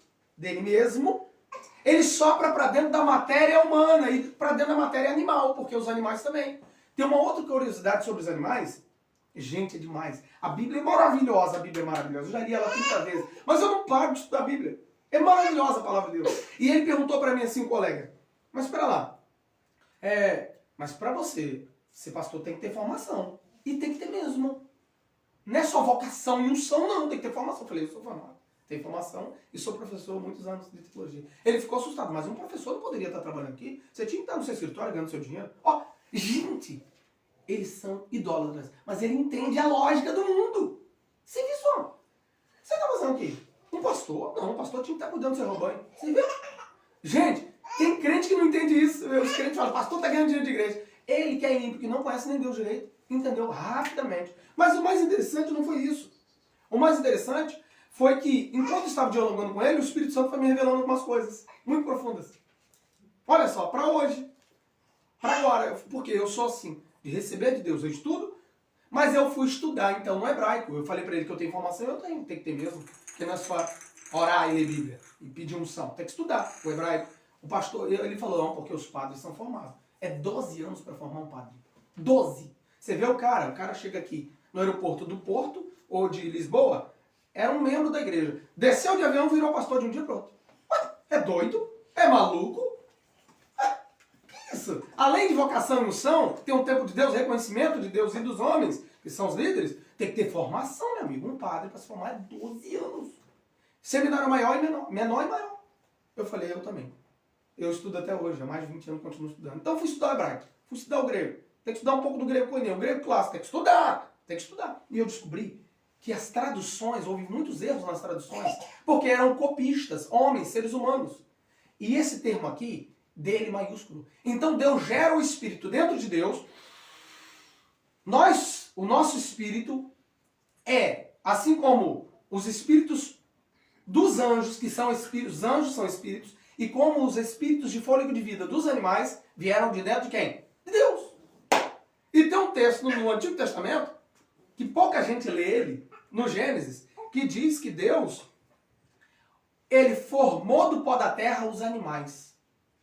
ele sopra para dentro da matéria humana e para dentro da matéria animal, porque os animais também. Tem uma outra curiosidade sobre os animais. Gente, é demais. A Bíblia é maravilhosa, Eu já li ela 30 vezes, mas eu não paro de estudar a Bíblia. É maravilhosa a palavra de Deus. E ele perguntou para mim assim, colega, mas espera lá, mas para você ser pastor tem que ter formação. E tem que ter mesmo. Não é só vocação e unção, não. Tem que ter formação. Eu falei, eu sou formado. Tenho formação e sou professor há muitos anos de teologia. Ele ficou assustado, mas um professor não poderia estar trabalhando aqui. Você tinha que estar no seu escritório ganhando seu dinheiro. Ó, gente, eles são idólatras, mas ele entende a lógica do mundo. Você viu só? Você está fazendo o quê? Um pastor? Não, um pastor tinha que estar cuidando do seu rebanho. Você viu? Gente, tem crente que não entende isso. Os crentes falam, pastor está ganhando dinheiro de igreja. Ele que é ímpio, que não conhece nem Deus direito, entendeu rapidamente. Mas o mais interessante não foi isso. O mais interessante foi que, enquanto eu estava dialogando com ele, o Espírito Santo foi me revelando algumas coisas muito profundas. Olha só, para hoje, para agora, porque eu sou assim, de receber de Deus, eu estudo, mas eu fui estudar, então, no hebraico. Eu falei para ele que eu tenho informação, eu tenho, tem que ter mesmo, porque não é só orar e ler Bíblia e pedir unção, tem que estudar o hebraico. O pastor, ele falou, não, porque os padres são formados. É 12 anos para formar um padre. 12! Você vê o cara chega aqui no aeroporto do Porto ou de Lisboa, era um membro da igreja. Desceu de avião e virou pastor de um dia para outro. Ué, é doido? É maluco? Que isso? Além de vocação e unção, tem um tempo de Deus, reconhecimento de Deus e dos homens, que são os líderes, tem que ter formação, meu amigo. Um padre para se formar é 12 anos. Seminário maior e menor e maior. Eu falei, eu também. Eu estudo até hoje, há mais de 20 anos continuo estudando. Então fui estudar o hebraico, fui estudar o grego. Tem que estudar um pouco do grego koiné, o grego clássico, tem que estudar. E eu descobri que as traduções, houve muitos erros nas traduções, porque eram copistas, homens, seres humanos. E esse termo aqui, dele maiúsculo. Então Deus gera o espírito dentro de Deus. O nosso espírito é, assim como os espíritos dos anjos, que são espíritos, os anjos são espíritos, e como os espíritos de fôlego de vida dos animais vieram de dentro de quem? De Deus. E tem um texto no Antigo Testamento, que pouca gente lê ele, no Gênesis, que diz que Deus, ele formou do pó da terra os animais.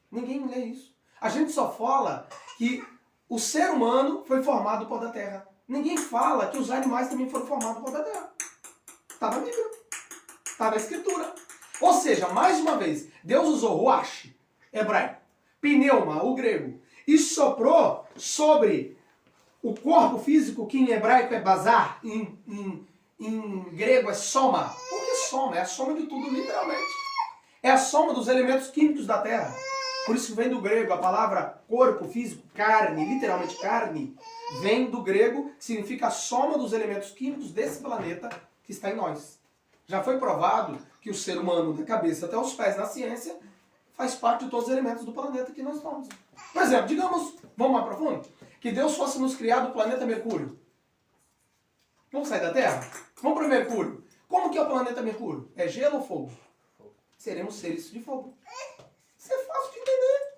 Ninguém lê isso. A gente só fala que o ser humano foi formado do pó da terra. Ninguém fala que os animais também foram formados do pó da terra. Está na Bíblia. Está na Escritura. Ou seja, mais uma vez, Deus usou ruach, hebraico, pneuma, o grego, e soprou sobre o corpo físico, que em hebraico é bazar, em grego é soma. Por que soma? É a soma de tudo, literalmente. É a soma dos elementos químicos da Terra. Por isso que vem do grego a palavra corpo físico, carne, literalmente carne, vem do grego, que significa a soma dos elementos químicos desse planeta que está em nós. Já foi provado que o ser humano, da cabeça até os pés na ciência, faz parte de todos os elementos do planeta que nós estamos. Por exemplo, digamos, vamos mais profundo, que Deus fosse nos criar do planeta Mercúrio. Vamos sair da Terra? Vamos para o Mercúrio. Como que é o planeta Mercúrio? É gelo ou fogo? seremos seres de fogo. Isso é fácil de entender.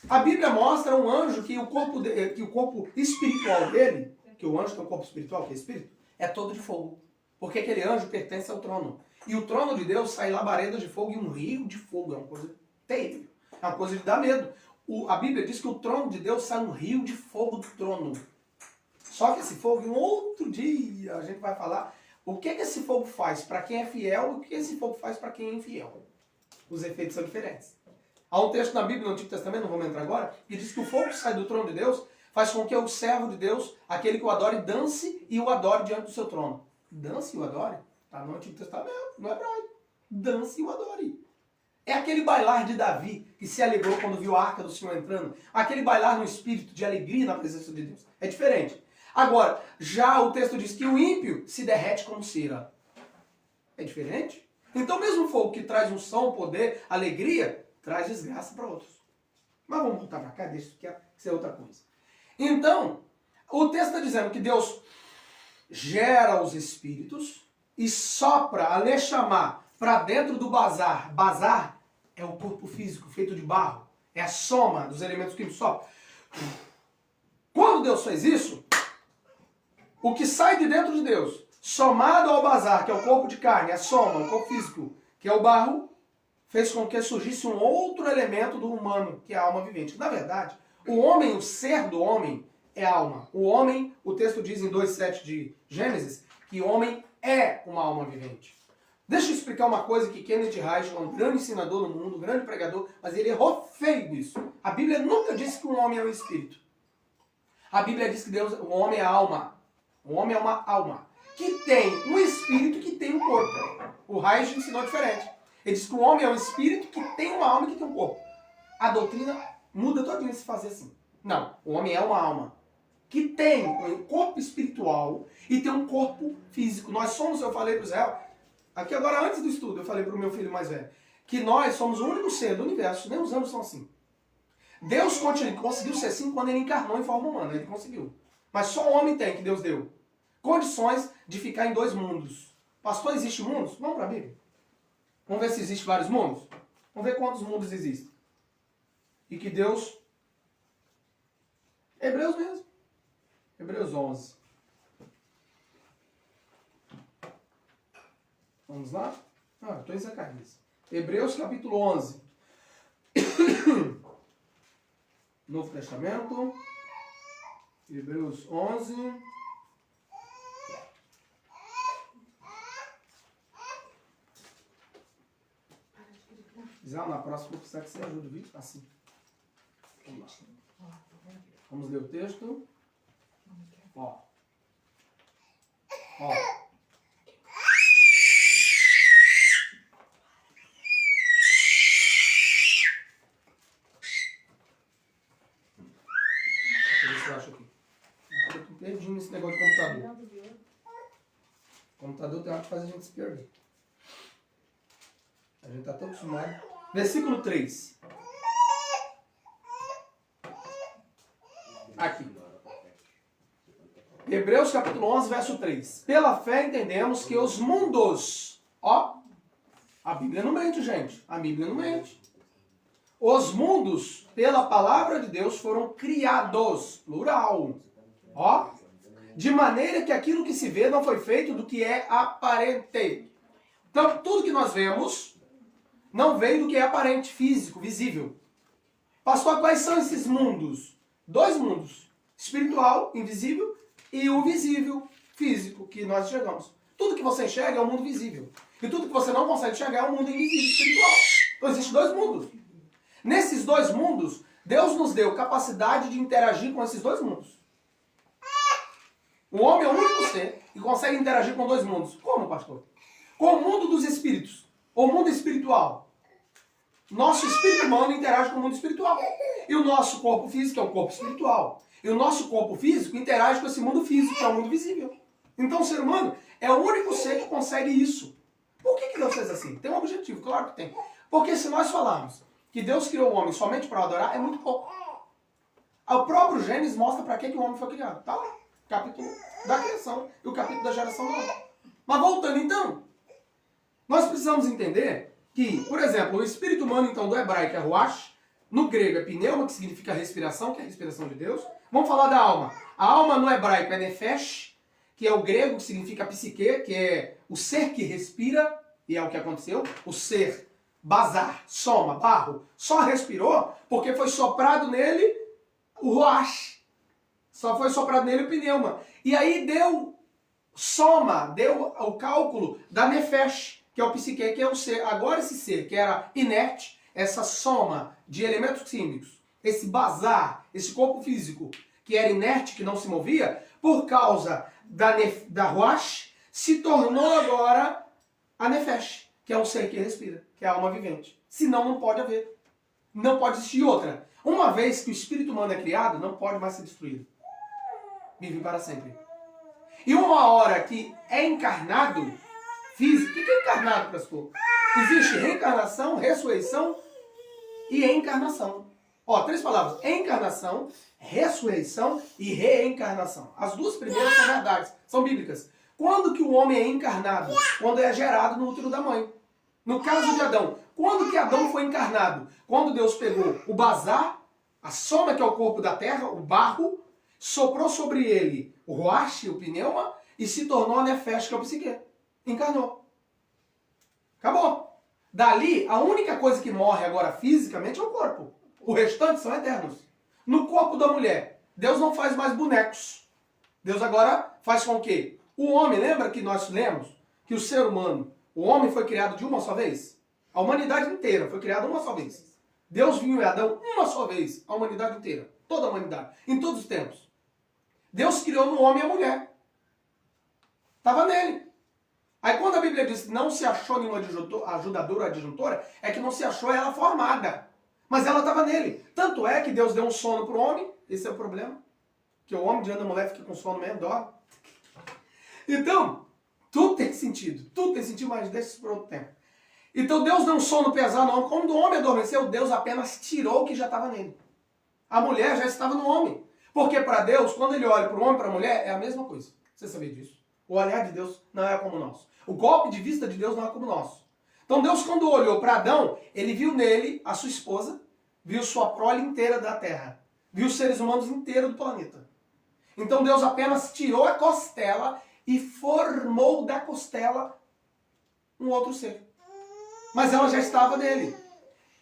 A Bíblia mostra um anjo que o corpo espiritual dele, que o anjo tem um corpo espiritual, que é espírito, é todo de fogo. Porque aquele anjo pertence ao trono. E o trono de Deus sai labaredas de fogo e um rio de fogo. É uma coisa terrível. É uma coisa de dar medo. A Bíblia diz que o trono de Deus sai um rio de fogo do trono. Só que esse fogo, em outro dia, a gente vai falar o que esse fogo faz para quem é fiel e o que esse fogo faz para quem é infiel. Os efeitos são diferentes. Há um texto na Bíblia, no Antigo Testamento, não vamos entrar agora, que diz que o fogo que sai do trono de Deus faz com que o servo de Deus, aquele que o adore, dance e o adore diante do seu trono. Dance e o adore? Está no Antigo Testamento, no hebraico. Dance e o adore. É aquele bailar de Davi, que se alegrou quando viu a arca do Senhor entrando. Aquele bailar no espírito de alegria na presença de Deus. É diferente. Agora, já o texto diz que o ímpio se derrete como cera. É diferente? Então, mesmo o fogo que traz unção, poder, alegria, traz desgraça para outros. Mas vamos voltar para cá, deixa isso quieto, que isso é outra coisa. Então, o texto está dizendo que Deus gera os espíritos e sopra a Neshama para dentro do bazar. Bazar é o corpo físico feito de barro. É a soma dos elementos químicos. Sopra. Quando Deus fez isso, o que sai de dentro de Deus, somado ao bazar, que é o corpo de carne, a soma, o corpo físico, que é o barro, fez com que surgisse um outro elemento do humano, que é a alma vivente. Na verdade, o homem, o ser do homem, é alma. O homem, o texto diz em 2:7 de Gênesis, que o homem é uma alma vivente. Deixa eu explicar uma coisa que Kenneth Reich é um grande ensinador no mundo, um grande pregador, mas ele errou feio nisso. A Bíblia nunca disse que um homem é um espírito. A Bíblia diz que Deus, o homem é alma. O homem é uma alma que tem um espírito que tem um corpo. O Reich ensinou diferente. Ele diz que o homem é um espírito que tem uma alma e que tem um corpo. A doutrina muda todinha se fazer assim. Não, o homem é uma alma que tem um corpo espiritual e tem um corpo físico. Nós somos, eu falei para o Israel, aqui agora antes do estudo, eu falei para o meu filho mais velho, que nós somos o único ser do universo, nem os anjos são assim. Deus conseguiu ser assim quando ele encarnou em forma humana, ele conseguiu. Mas só o homem tem, que Deus deu condições de ficar em dois mundos. Pastor, existe mundos? Vamos para a Bíblia. Vamos ver se existem vários mundos? Vamos ver quantos mundos existem. E que Deus... Hebreus mesmo. Hebreus 11. Vamos lá? Estou em Zacarias. Hebreus capítulo 11. Novo Testamento. Hebreus 11. Na próxima eu preciso que você ajude, viu? Assim. Vamos lá. Vamos ler o texto. Ó. Deixa eu ver se eu acho aqui. Eu tô perdido nesse negócio de computador. O computador tem algo que faz a gente se perder. A gente está tão acostumado. Versículo 3. Aqui. Hebreus capítulo 11, verso 3. Pela fé entendemos que os mundos... a Bíblia não mente, gente. A Bíblia não mente. Os mundos, pela palavra de Deus, foram criados. Plural. De maneira que aquilo que se vê não foi feito do que é aparente. Então, tudo que nós vemos... não veio do que é aparente, físico, visível. Pastor, quais são esses mundos? 2 mundos. Espiritual, invisível, e o visível, físico, que nós enxergamos. Tudo que você enxerga é o mundo visível. E tudo que você não consegue enxergar é o mundo invisível, espiritual. Então existem 2 mundos. Nesses 2 mundos, Deus nos deu capacidade de interagir com esses 2 mundos. O homem é o único ser que consegue interagir com 2 mundos. Como, pastor? Com o mundo dos espíritos. O mundo espiritual. Nosso espírito humano interage com o mundo espiritual. E o nosso corpo físico é um corpo espiritual. E o nosso corpo físico interage com esse mundo físico, que é o mundo visível. Então o ser humano é o único ser que consegue isso. Por que Deus fez assim? Tem um objetivo, claro que tem. Porque se nós falarmos que Deus criou o homem somente para adorar, é muito pouco. O próprio Gênesis mostra para que o homem foi criado. Está lá. Capítulo da criação e o capítulo da geração do homem. Mas voltando então... nós precisamos entender que, por exemplo, o espírito humano, então, do hebraico é ruach, no grego é pneuma, que significa respiração, que é a respiração de Deus. Vamos falar da alma. A alma no hebraico é nefesh, que é o grego que significa psique, que é o ser que respira, e é o que aconteceu. O ser, bazar, soma, barro, só respirou porque foi soprado nele o ruach. Só foi soprado nele o pneuma. E aí deu soma, deu o cálculo da nefesh, que é o psique, que é o ser. Agora esse ser, que era inerte, essa soma de elementos químicos, esse bazar, esse corpo físico, que era inerte, que não se movia, por causa da ruach, se tornou agora a nefesh, que é o ser que respira, que é a alma vivente. Senão não pode haver. Não pode existir outra. Uma vez que o espírito humano é criado, não pode mais ser destruído. Vive para sempre. E uma hora que é encarnado, físico, o que é encarnado, pastor? Existe reencarnação, ressurreição e encarnação. Ó, 3 palavras. Encarnação, ressurreição e reencarnação. As 2 primeiras são verdades, são bíblicas. Quando que o homem é encarnado? Quando é gerado no útero da mãe. No caso de Adão, quando que Adão foi encarnado? Quando Deus pegou o bazar, a soma que é o corpo da terra, o barro, soprou sobre ele o ruach, o pneuma, e se tornou a nefesh, que é o psique. Encarnou. Acabou. Dali, a única coisa que morre agora fisicamente é o corpo. O restante são eternos. No corpo da mulher, Deus não faz mais bonecos. Deus agora faz com que o homem, lembra que nós lemos que o ser humano, o homem foi criado de uma só vez? A humanidade inteira foi criada uma só vez. Deus viu em Adão uma só vez, a humanidade inteira. Toda a humanidade, em todos os tempos. Deus criou no homem a mulher. Estava nele. Aí quando a Bíblia diz que não se achou nenhuma ajudadora ou adjuntora, é que não se achou ela formada. Mas ela estava nele. Tanto é que Deus deu um sono para o homem, esse é o problema. Que o homem diante da mulher fica com sono mesmo, dorme. Então, tudo tem sentido. Tudo tem sentido, mas deixa isso por outro tempo. Então Deus deu um sono pesado no homem. Quando o homem adormeceu, Deus apenas tirou o que já estava nele. A mulher já estava no homem. Porque para Deus, quando ele olha para o homem e para a mulher, é a mesma coisa. Você sabia disso? O olhar de Deus não é como o nosso. O golpe de vista de Deus não é como o nosso. Então Deus, quando olhou para Adão, ele viu nele a sua esposa, viu sua prole inteira da terra, viu os seres humanos inteiros do planeta. Então Deus apenas tirou a costela e formou da costela um outro ser. Mas ela já estava nele.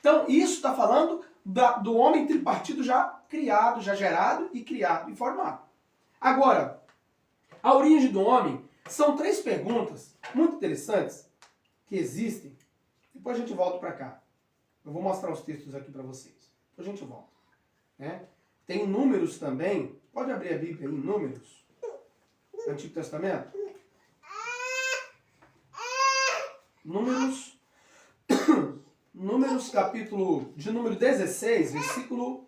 Então isso está falando do homem tripartido já criado, já gerado e criado e formado. Agora, a origem do homem são 3 perguntas muito interessantes que existem. Depois a gente volta para cá. Eu vou mostrar os textos aqui para vocês. Depois a gente volta. Né? Tem números também. Pode abrir a Bíblia em Números. Antigo Testamento. Números. Números capítulo de número 16, versículo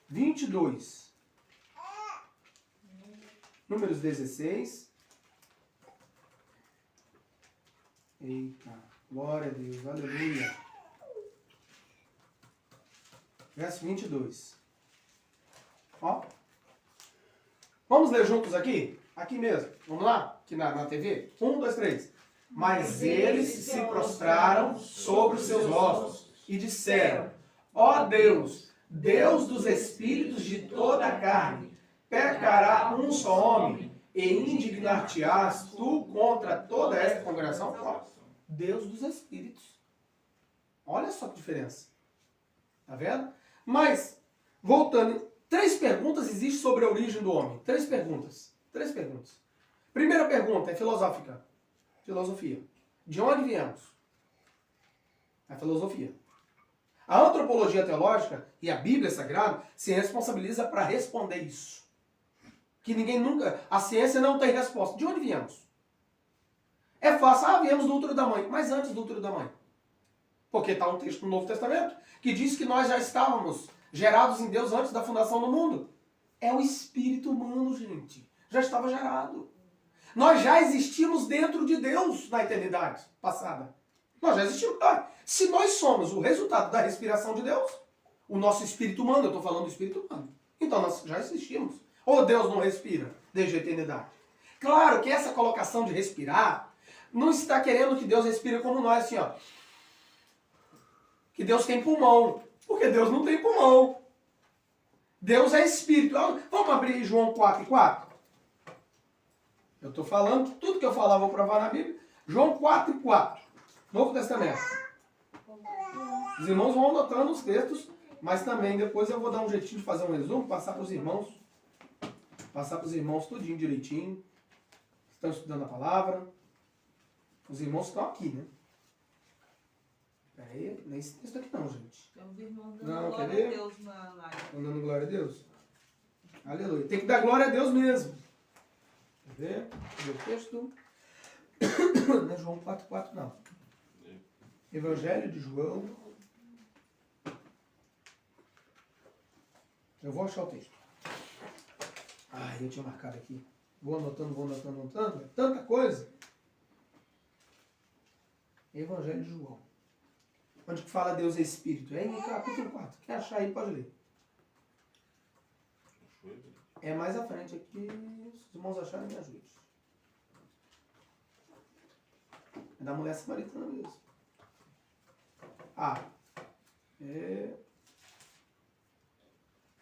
22. Números 16. Eita, glória a Deus, aleluia. Verso 22. Ó. Vamos ler juntos aqui? Aqui mesmo. Vamos lá? Aqui na TV? 1, 2, 3. Mas eles se prostraram sobre os seus rostos e disseram: ó Deus, Deus dos espíritos de toda a carne, pecará um só homem e indignar-te-ás tu contra toda esta congregação? Ó, Deus dos espíritos. Olha só que diferença. Tá vendo? Mas, voltando, 3 perguntas existem sobre a origem do homem. 3 perguntas. 3 perguntas. Primeira pergunta é filosófica. Filosofia. De onde viemos? A filosofia. A antropologia teológica e a Bíblia Sagrada se responsabiliza para responder isso. Que ninguém nunca... A ciência não tem resposta. De onde viemos? É fácil. Viemos do útero da mãe. Mas antes do útero da mãe. Porque está um texto no Novo Testamento que diz que nós já estávamos gerados em Deus antes da fundação do mundo. É o espírito humano, gente. Já estava gerado. Nós já existimos dentro de Deus na eternidade passada. Nós já existimos. Se nós somos o resultado da respiração de Deus, o nosso espírito humano, eu estou falando do espírito humano, então nós já existimos. Ou Deus não respira desde a eternidade? Claro que essa colocação de respirar não está querendo que Deus respire como nós, assim, ó. que Deus tem pulmão. Porque Deus não tem pulmão. Deus é espírito. Vamos abrir João 4:4? Eu estou falando, tudo que eu falar vou provar na Bíblia. João 4:4. Novo Testamento. Os irmãos vão anotando os textos, mas também depois eu vou dar um jeitinho de fazer um resumo, passar para os irmãos. Passar para os irmãos tudinho direitinho. Estão estudando a palavra. Os irmãos estão aqui, né? Peraí, nem esse texto aqui não, gente. Tem um irmão dando Não, glória cadê? a Deus na live. Estão dando glória a Deus? Aleluia. Tem que dar glória a Deus mesmo. Quer ver? Cadê o texto? Não é João 4:4, não. Evangelho de João. Eu vou achar o texto. Eu tinha marcado aqui. Vou anotando. É tanta coisa. Evangelho de João. Onde que fala Deus é Espírito? É em capítulo 4. Quer achar aí, pode ler. É mais à frente aqui. Se os irmãos acharem, me ajude. É da mulher samaritana mesmo.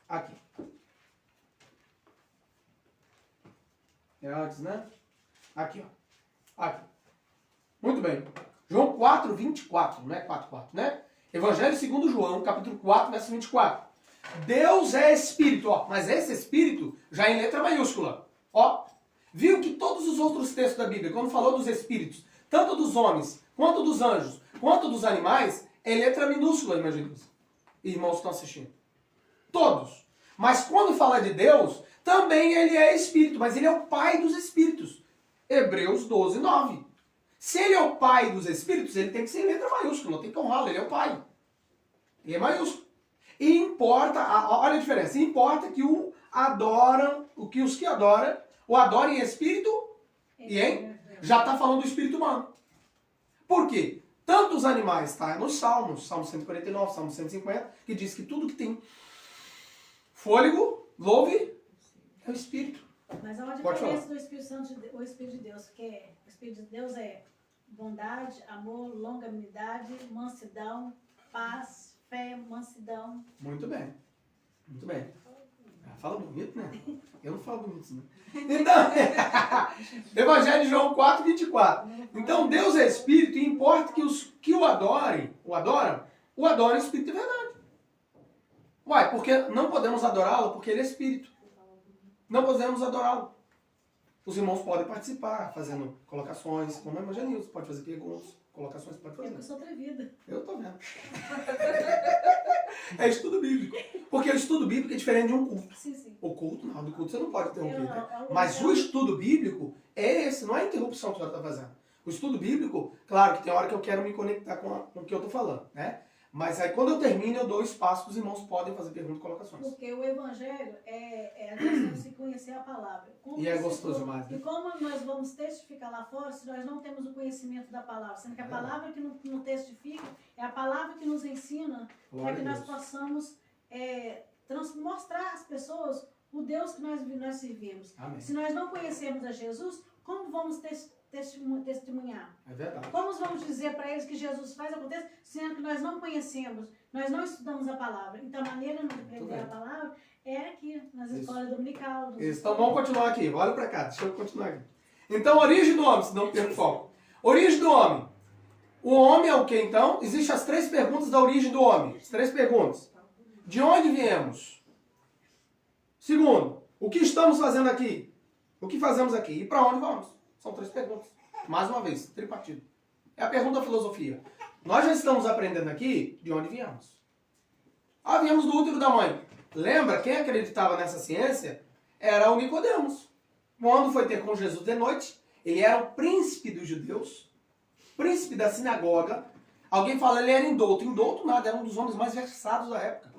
Aqui. É antes, né? Aqui, ó. Aqui. Muito bem. João 4:24, não é 4:4, né? Evangelho segundo João, capítulo 4, verso 24. Deus é Espírito, ó. Mas esse Espírito já em letra maiúscula. Ó. Viu que todos os outros textos da Bíblia, quando falou dos Espíritos, tanto dos homens, quanto dos anjos, quanto dos animais, é letra minúscula, imagina. Irmãos que estão assistindo. Todos. Mas quando fala de Deus, também ele é Espírito, mas ele é o Pai dos Espíritos. Hebreus 12:9. Se ele é o Pai dos Espíritos, ele tem que ser em letra maiúscula, tem que honrá-lo, ele é o Pai. Ele é maiúsculo. E importa, olha a diferença, importa que os que adoram, o adorem em Espírito e em... Já está falando do Espírito humano. Por quê? Tanto os animais, está nos Salmos, Salmo 149, Salmo 150, que diz que tudo que tem fôlego, louve, é o Espírito. Mas há uma Pode diferença do Espírito Santo, o Espírito de Deus, que o Espírito de Deus é bondade, amor, longanimidade, mansidão, paz, fé, mansidão. Muito bem. Muito bem. Fala bonito, né? Eu não falo bonito, né? Então, Evangelho de João 4:24. Então, Deus é Espírito e importa que os que o adoram em Espírito e verdade. Uai, porque não podemos adorá-lo porque ele é Espírito. Não podemos adorá-lo. Os irmãos podem participar, fazendo colocações, como evangelismo, pode fazer perguntas, colocações, pode fazer. Eu sou atrevida. Eu tô vendo. É estudo bíblico. Porque o estudo bíblico é diferente de um culto. Sim. O culto, não, do culto você não pode interromper. Né? Mas o estudo bíblico é esse, não é a interrupção que você está fazendo. O estudo bíblico, claro que tem hora que eu quero me conectar com o que eu estou falando, né? Mas aí quando eu termino, eu dou espaço que os irmãos podem fazer perguntas e colocações. Porque o Evangelho é a questão de se conhecer a palavra. E é gostoso demais, né? E como nós vamos testificar lá fora se nós não temos o conhecimento da palavra? Sendo que a palavra que não testifica é a palavra que nos ensina para que nós possamos mostrar às pessoas o Deus que nós servimos. Amém. Se nós não conhecemos a Jesus, como vamos testemunhar? É verdade. Como vamos dizer para eles que Jesus faz acontecer, sendo que nós não conhecemos, nós não estudamos a palavra? Então, a maneira de aprender a palavra é aqui, nas escolas dominical. Então, vamos continuar aqui. Olha para cá, deixa eu continuar aqui. Então, origem do homem, senão perco foco. Origem do homem. O homem é o que, então? Existem as 3 perguntas da origem do homem. As 3 perguntas. De onde viemos? Segundo, o que estamos fazendo aqui? O que fazemos aqui? E para onde vamos? São 3 perguntas. Mais uma vez, tripartido. É a pergunta da filosofia. Nós já estamos aprendendo aqui de onde viemos. Viemos do útero da mãe. Lembra, quem acreditava nessa ciência era o Nicodemos. Quando foi ter com Jesus de noite, ele era o príncipe dos judeus, príncipe da sinagoga. Alguém fala, ele era indouto. Indouto nada, era um dos homens mais versados da época.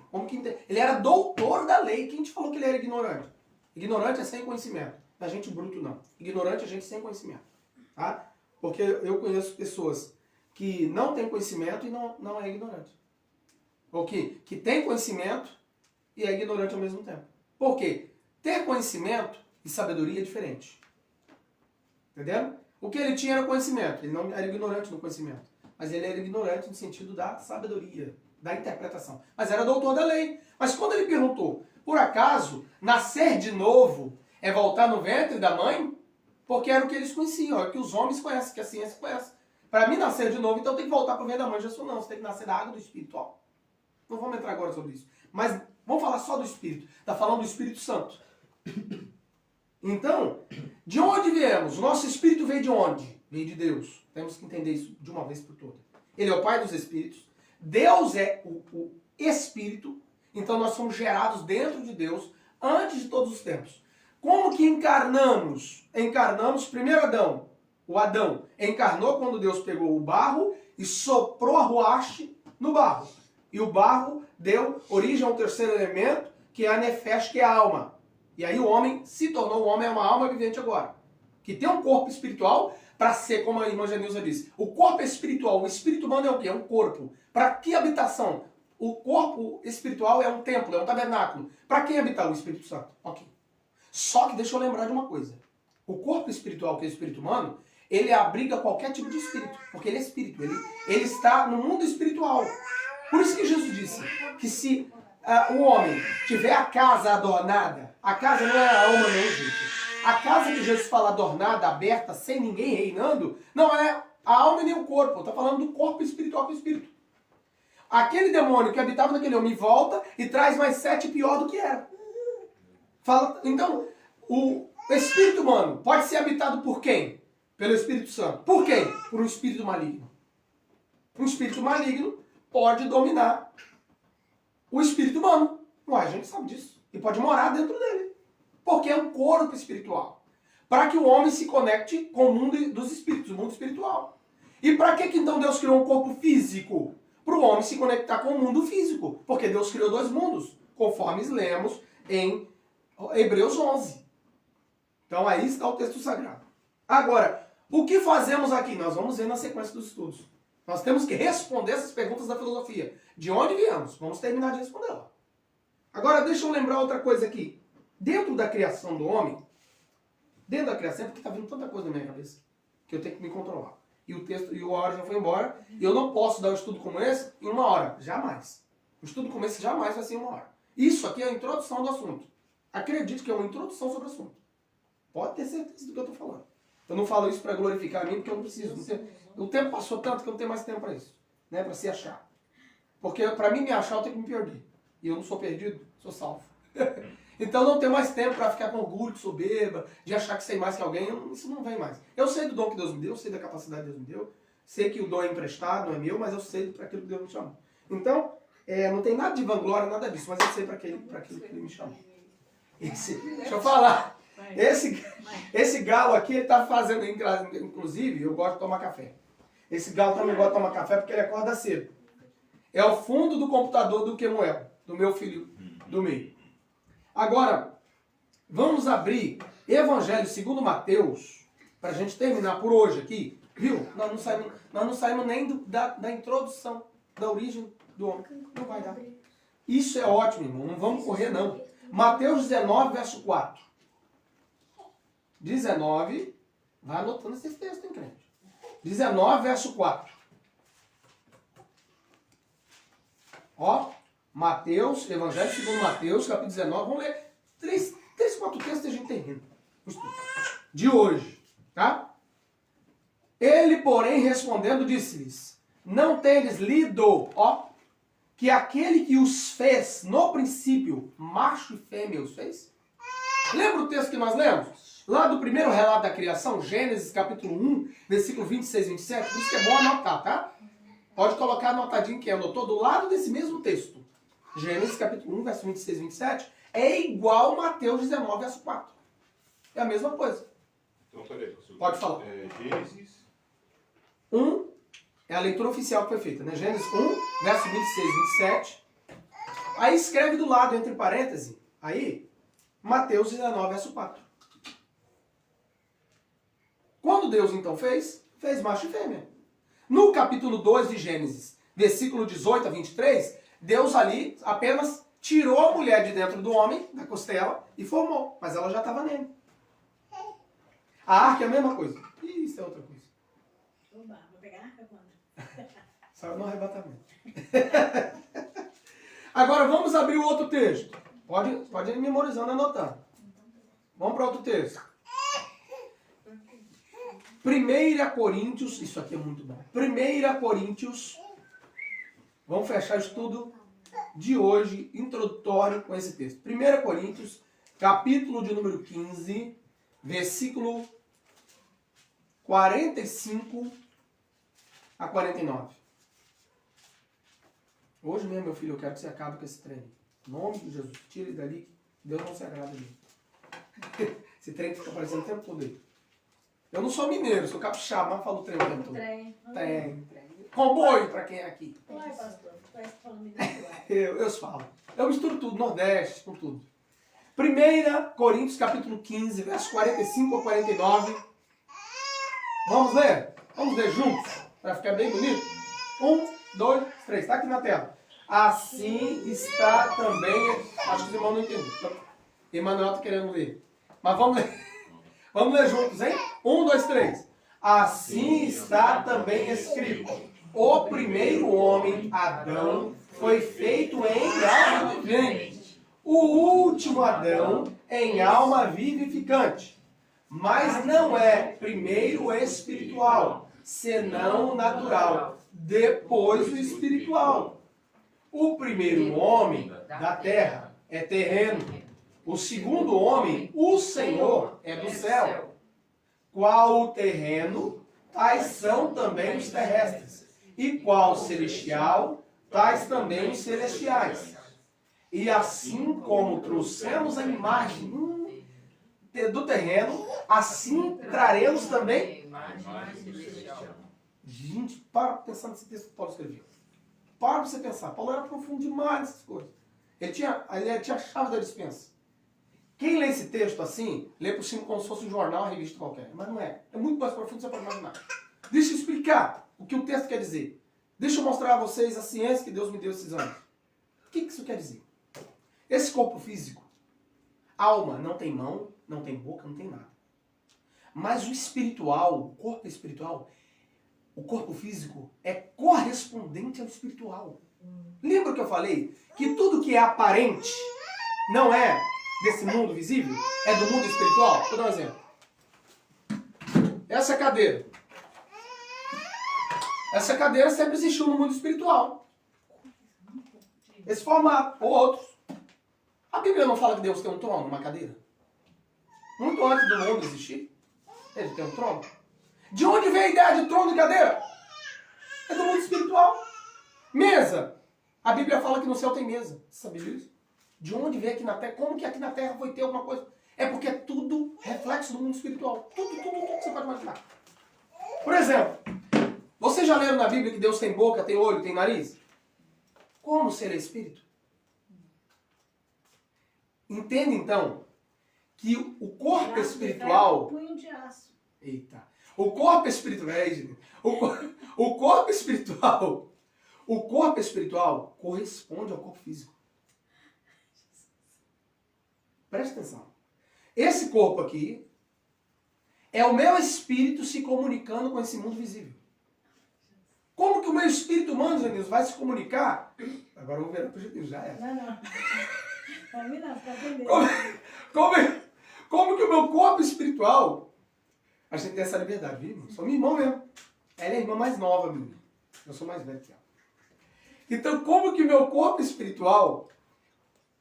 Ele era doutor da lei. Quem te falou que ele era ignorante? Ignorante é sem conhecimento. Não é gente bruto, não. Ignorante é gente sem conhecimento. Tá? Porque eu conheço pessoas que não têm conhecimento e não é ignorante. Ou que tem conhecimento e é ignorante ao mesmo tempo. Por quê? Ter conhecimento e sabedoria é diferente. Entendeu? O que ele tinha era conhecimento. Ele não era ignorante no conhecimento. Mas ele era ignorante no sentido da sabedoria. da interpretação. Mas era doutor da lei. Mas quando ele perguntou, por acaso, nascer de novo é voltar no ventre da mãe? Porque era o que eles conheciam, é o que os homens conhecem, que a ciência conhece. Para mim nascer de novo, então tem que voltar para o ventre da mãe. Jesus não, você tem que nascer da água do Espírito. Ó, não vamos entrar agora sobre isso. Mas vamos falar só do Espírito. Está falando do Espírito Santo. Então, de onde viemos? O nosso Espírito veio de onde? Veio de Deus. Temos que entender isso de uma vez por todas. Ele é o Pai dos Espíritos. Deus é o Espírito. Então nós somos gerados dentro de Deus antes de todos os tempos. Como que encarnamos? Encarnamos primeiro Adão. O Adão encarnou quando Deus pegou o barro e soprou a ruache no barro. E o barro deu origem ao terceiro elemento, que é a nefesh, que é a alma. E aí o homem se tornou, o homem é uma alma vivente agora. Que tem um corpo espiritual para ser, como a irmã Janilza disse, o corpo é espiritual, o espírito humano é o quê? É um corpo. Para que habitação? O corpo espiritual é um templo, é um tabernáculo. Para quem habitar? O Espírito Santo. Ok. Só que deixa eu lembrar de uma coisa. O corpo espiritual, que é o espírito humano, ele abriga qualquer tipo de espírito. Porque ele é espírito. Ele está no mundo espiritual. Por isso que Jesus disse que se o homem tiver a casa adornada, a casa não é a alma não, gente. A casa que Jesus fala adornada, aberta, sem ninguém reinando, não é a alma nem o corpo. Está falando do corpo espiritual com o espírito. Aquele demônio que habitava naquele homem volta e traz mais 7 pior do que era. Então, o espírito humano pode ser habitado por quem? Pelo Espírito Santo. Por quem? Por um espírito maligno. Um espírito maligno pode dominar o espírito humano. Ué, a gente sabe disso. E pode morar dentro dele. Porque é um corpo espiritual. Para que o homem se conecte com o mundo dos espíritos, o mundo espiritual. E para que então Deus criou um corpo físico? Para o homem se conectar com o mundo físico. Porque Deus criou 2 mundos, conforme lemos em Hebreus 11. Então aí está o texto sagrado. Agora, o que fazemos aqui? Nós vamos ver na sequência dos estudos. Nós temos que responder essas perguntas da filosofia. De onde viemos? Vamos terminar de respondê-la. Agora, deixa eu lembrar outra coisa aqui. Dentro da criação do homem, dentro da criação, porque está vindo tanta coisa na minha cabeça, que eu tenho que me controlar. E o texto, e a hora já foi embora, e eu não posso dar um estudo como esse em 1 hora. Jamais. O estudo como esse jamais vai ser em 1 hora. Isso aqui é a introdução do assunto. Acredite que é uma introdução sobre o assunto. Pode ter certeza do que eu estou falando. Eu não falo isso para glorificar a mim, porque eu não preciso. O tempo passou tanto que eu não tenho mais tempo para isso. Né? Para se achar. Porque para mim me achar, eu tenho que me perder. E eu não sou perdido, sou salvo. Então eu não tenho mais tempo para ficar com orgulho, que soberba, de achar que sei mais que alguém. Isso não vem mais. Eu sei do dom que Deus me deu, eu sei da capacidade que Deus me deu. Sei que o dom é emprestado, não é meu, mas eu sei para aquilo que Deus me chamou. Então, não tem nada de vanglória, nada disso, mas eu sei para aquilo que Ele me chamou. Deixa eu falar. Esse galo aqui, ele está fazendo, inclusive, eu gosto de tomar café. Esse galo também gosta de tomar café porque ele acorda cedo. É o fundo do computador do Kemuel, do meu filho do meio. Agora, vamos abrir Evangelho segundo Mateus, para a gente terminar por hoje aqui. Viu? Nós não saímos nem da introdução, da origem do homem. Não vai dar. Isso é ótimo, irmão. Não vamos correr, não. Mateus 19, verso 4. 19, vai anotando esses textos, hein, crente? 19, verso 4. Ó, Mateus, Evangelho segundo Mateus, capítulo 19. Vamos ler 3, 4 textos e a gente termina. De hoje, tá? Ele, porém, respondendo, disse-lhes: não tendes lido, ó, que aquele que os fez no princípio, macho e fêmea os fez? Lembra o texto que nós lemos? Lá do primeiro relato da criação, Gênesis capítulo 1, versículo 26 e 27. Por isso que é bom anotar, tá? Pode colocar anotadinho que anotou do lado desse mesmo texto. Gênesis capítulo 1, verso 26 e 27 é igual Mateus 19, verso 4. É a mesma coisa. Então, peraí, professor. Pode falar. Gênesis 1 é a leitura oficial que foi feita, né? Gênesis 1, verso 26 e 27. Aí escreve do lado, entre parênteses, aí, Mateus 19, verso 4. Quando Deus então fez macho e fêmea. No capítulo 2 de Gênesis, versículo 18 a 23, Deus ali apenas tirou a mulher de dentro do homem, da costela, e formou. Mas ela já estava nele. A arca é a mesma coisa. Isso é outra coisa. Oba, vou pegar a arca quando? Saiu no arrebatamento. Agora vamos abrir o outro texto. Pode ir memorizando, anotando. Vamos para outro texto. 1 Coríntios, isso aqui é muito bom. 1 Coríntios, vamos fechar o estudo de hoje, introdutório, com esse texto. 1 Coríntios, capítulo de número 15, versículo 45 a 49. Hoje mesmo, meu filho, eu quero que você acabe com esse trem. Em nome de Jesus, tire ele dali, Deus não se agrada dele. Esse trem fica aparecendo o tempo todo aí. Eu não sou mineiro, sou capixaba, mas falo trem o tempo todo. Trem. Comboio pra quem é aqui. Uai, pastor, parece que falando mineiro. Eu falo. Eu misturo tudo, Nordeste, com tudo. 1 Coríntios, capítulo 15, versos 45 a 49. Vamos ler? Vamos ler juntos? Para ficar bem bonito? 1, 2, 3. Está aqui na tela. Assim está também... Acho que os irmãos não entenderam. Emanuel está querendo ler. Mas vamos ler. Vamos ler juntos, hein? 1, 2, 3. Assim está também escrito. O primeiro homem, Adão, foi feito em alma vivente. O último Adão em alma vivificante. Mas não é primeiro espiritual, senão natural. Depois o espiritual. O primeiro homem da terra é terreno. O segundo homem, o Senhor, é do céu. Qual o terreno, tais são também os terrestres. E qual celestial, tais também os celestiais. E assim como trouxemos a imagem do terreno, assim traremos também. Gente, para pensar nesse texto que Paulo escreveu. Para você pensar. Paulo era profundo demais nessas coisas. Ele tinha a chave da dispensa. Quem lê esse texto assim, lê por cima como se fosse um jornal, uma revista qualquer. Mas não é. É muito mais profundo do que você pode imaginar. Deixa eu explicar o que o texto quer dizer. Deixa eu mostrar a vocês a ciência que Deus me deu esses anos. O que isso quer dizer? Esse corpo físico, alma, não tem mão, não tem boca, não tem nada. Mas o espiritual, o corpo espiritual, o corpo físico é correspondente ao espiritual. Lembra que eu falei que tudo que é aparente não é desse mundo visível? É do mundo espiritual? Vou dar um exemplo. Essa cadeira. Essa cadeira sempre existiu no mundo espiritual. Esse formato, ou outros. A Bíblia não fala que Deus tem um trono, uma cadeira? Muito antes do mundo existir, ele tem um trono. De onde vem a ideia de trono e cadeira? É do mundo espiritual. Mesa. A Bíblia fala que no céu tem mesa. Você sabia disso? De onde vem aqui na terra? Como que aqui na terra foi ter alguma coisa? É porque é tudo reflexo do mundo espiritual. Tudo que você pode imaginar. Por exemplo, vocês já leram na Bíblia que Deus tem boca, tem olho, tem nariz? Como ser espírito? Entende então que o corpo espiritual... Punho de aço. Eita. O corpo espiritual... O corpo espiritual... O corpo espiritual corresponde ao corpo físico. Presta atenção. Esse corpo aqui é o meu espírito se comunicando com esse mundo visível. Como que o meu espírito humano, Janilson, vai se comunicar? Agora eu vou virar para o Janilson, já é. Não. Para mim não, para entender. Como que o meu corpo espiritual... A gente tem essa liberdade, viu, irmão? Sou minha irmã mesmo. Ela é a irmã mais nova, minha. Eu sou mais velho que ela. Então, como que o meu corpo espiritual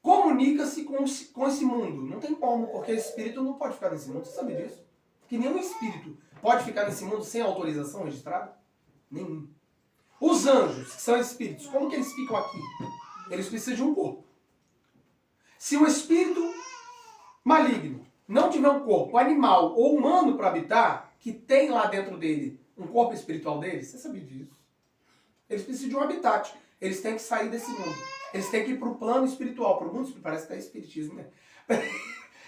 comunica-se com esse mundo? Não tem como, porque esse espírito não pode ficar nesse mundo. Você sabe disso? Que nenhum espírito pode ficar nesse mundo sem autorização registrada? Nenhum. Os anjos, que são espíritos, como que eles ficam aqui? Eles precisam de um corpo. Se um espírito maligno não tiver um corpo animal ou humano para habitar, que tem lá dentro dele um corpo espiritual dele, você sabia disso? Eles precisam de um habitat. Eles têm que sair desse mundo. Eles têm que ir para o plano espiritual. Para o mundo espiritual. Parece que é espiritismo, né?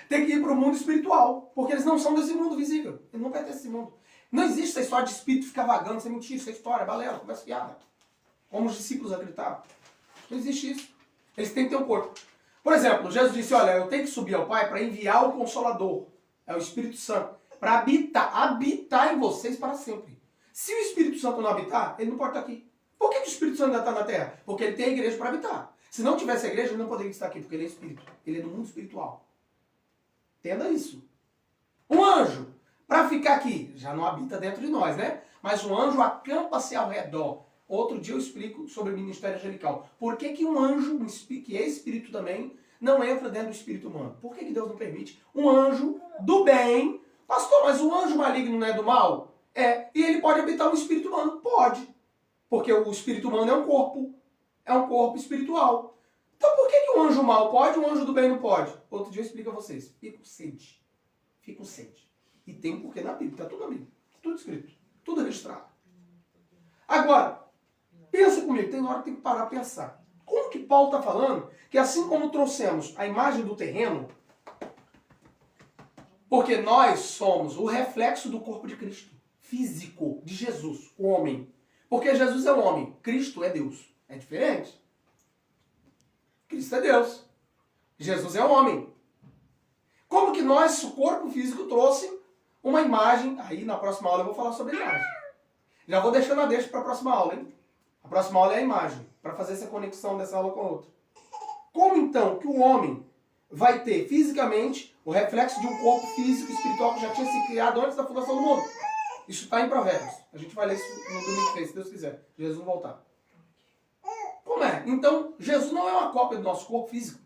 Tem que ir para o mundo espiritual. Porque eles não são desse mundo visível. Eles não pertencem a esse mundo. Não existe essa história de espírito ficar vagando. Isso é mentira. Isso é história, balela, conversa fiada. Como os discípulos acreditavam. Não existe isso. Eles têm que ter um corpo. Por exemplo, Jesus disse, olha, eu tenho que subir ao Pai para enviar o Consolador. É o Espírito Santo. Para habitar em vocês para sempre. Se o Espírito Santo não habitar, ele não pode estar aqui. Por que o Espírito Santo ainda está na terra? Porque ele tem a igreja para habitar. Se não tivesse a igreja, ele não poderia estar aqui, porque ele é espírito. Ele é do mundo espiritual. Entenda isso. Um anjo, para ficar aqui, já não habita dentro de nós, né? Mas um anjo acampa-se ao redor. Outro dia eu explico sobre o ministério angelical. Por que que um anjo, que é espírito também, não entra dentro do espírito humano? Por que que Deus não permite um anjo do bem? Pastor, mas o anjo maligno não é do mal? É. E ele pode habitar um espírito humano? Pode. Porque o espírito humano é um corpo espiritual. Então por que que um anjo mal pode e um anjo do bem não pode? Outro dia eu explico a vocês. Fica com sede. Fica com sede. E tem um porquê na Bíblia. Está tudo na Bíblia. Tudo escrito. Tudo registrado. Agora, pensa comigo. Tem hora que tem que parar a pensar. Como que Paulo está falando que assim como trouxemos a imagem do terreno, porque nós somos o reflexo do corpo de Cristo. Físico de Jesus, o homem. Porque Jesus é o homem. Cristo é Deus. É diferente. Cristo é Deus. Jesus é o homem. Como que nós, o corpo físico, trouxe uma imagem. Aí na próxima aula eu vou falar sobre a imagem. Já vou deixando a deixa para a próxima aula, hein? A próxima aula é a imagem, para fazer essa conexão dessa aula com a outra. Como então que o homem vai ter fisicamente o reflexo de um corpo físico e espiritual que já tinha se criado antes da fundação do mundo? Isso está em Provérbios. A gente vai ler isso no domingo que vem, se Deus quiser. Jesus voltar. Como é? Então, Jesus não é uma cópia do nosso corpo físico.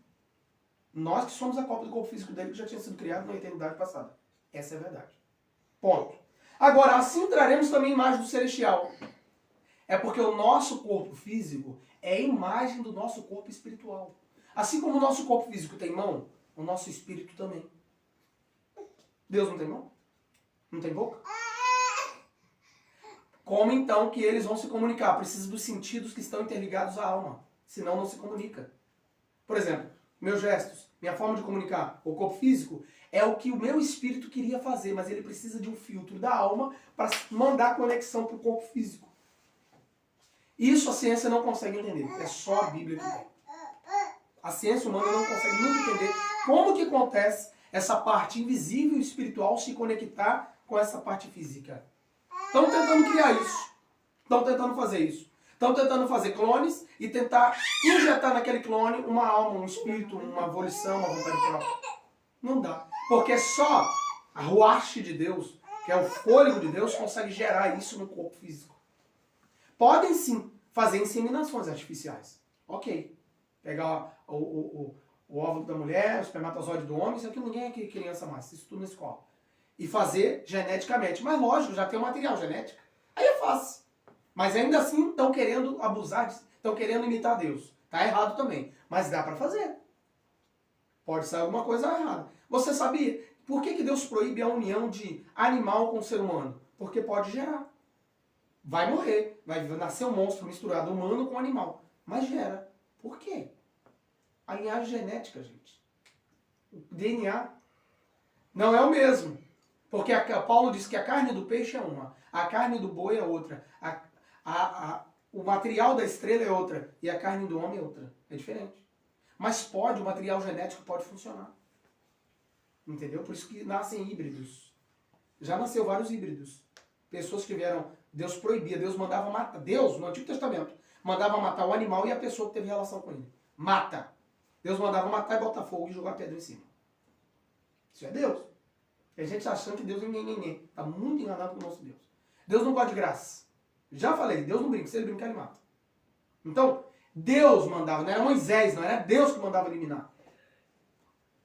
Nós que somos a cópia do corpo físico dele que já tinha sido criado na eternidade passada. Essa é a verdade. Ponto. Agora, assim traremos também a imagem do celestial. É porque o nosso corpo físico é a imagem do nosso corpo espiritual. Assim como o nosso corpo físico tem mão, o nosso espírito também. Deus não tem mão? Não tem boca? Como então que eles vão se comunicar? Precisa dos sentidos que estão interligados à alma. Senão não se comunica. Por exemplo, meus gestos, minha forma de comunicar, o corpo físico, é o que o meu espírito queria fazer, mas ele precisa de um filtro da alma para mandar conexão para o corpo físico. Isso a ciência não consegue entender. É só a Bíblia que tem. A ciência humana não consegue nunca entender como que acontece essa parte invisível e espiritual se conectar com essa parte física. Estão tentando criar isso. Estão tentando fazer isso. Estão tentando fazer clones e tentar injetar naquele clone uma alma, um espírito, uma volição, uma vontade própria. Não dá. Porque só a ruach de Deus, que é o fôlego de Deus, consegue gerar isso no corpo físico. Podem sim fazer inseminações artificiais. Ok. Pegar o óvulo da mulher, o espermatozoide do homem, isso aqui ninguém é criança mais, isso tudo na escola. E fazer geneticamente. Mas lógico, já tem o material genético. Aí é fácil. Mas ainda assim estão querendo abusar, estão querendo imitar Deus. Está errado também. Mas dá para fazer. Pode sair alguma coisa errada. Você sabia? Por que Deus proíbe a união de animal com ser humano? Porque pode gerar. Vai morrer. Vai nascer um monstro misturado humano com animal. Mas gera. Por quê? A linhagem genética, gente. O DNA não é o mesmo. Porque Paulo diz que a carne do peixe é uma, a carne do boi é outra, o material da estrela é outra e a carne do homem é outra. É diferente. Mas pode, o material genético pode funcionar. Entendeu? Por isso que nascem híbridos. Já nasceu vários híbridos. Pessoas que vieram, Deus proibia, Deus mandava matar. Deus, no Antigo Testamento, mandava matar o animal e a pessoa que teve relação com ele. Mata. Deus mandava matar e botar fogo e jogar pedra em cima. Isso é Deus. E a gente achando que Deus é nhenhenhen. Está muito enganado com o nosso Deus. Deus não gosta de graça. Já falei, Deus não brinca. Se ele brincar, ele mata. Então, Deus mandava. Não era Moisés, não era Deus que mandava eliminar.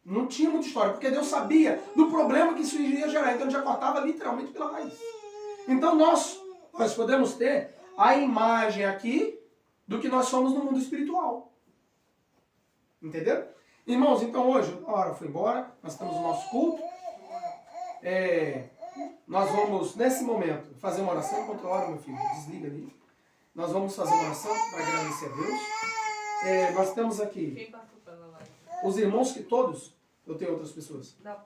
Não tinha muita história, porque Deus sabia do problema que isso iria gerar. Então ele já cortava literalmente pela raiz. Então nós podemos ter a imagem aqui do que nós somos no mundo espiritual. Entendeu? Irmãos, então hoje a hora foi embora, nós estamos no nosso culto. Nós vamos, nesse momento, fazer uma oração. Enquanto a hora, meu filho, desliga ali. Nós vamos fazer uma oração para agradecer a Deus. Nós temos aqui Quem passou pela live? os irmãos que todos, eu tenho outras pessoas. Não,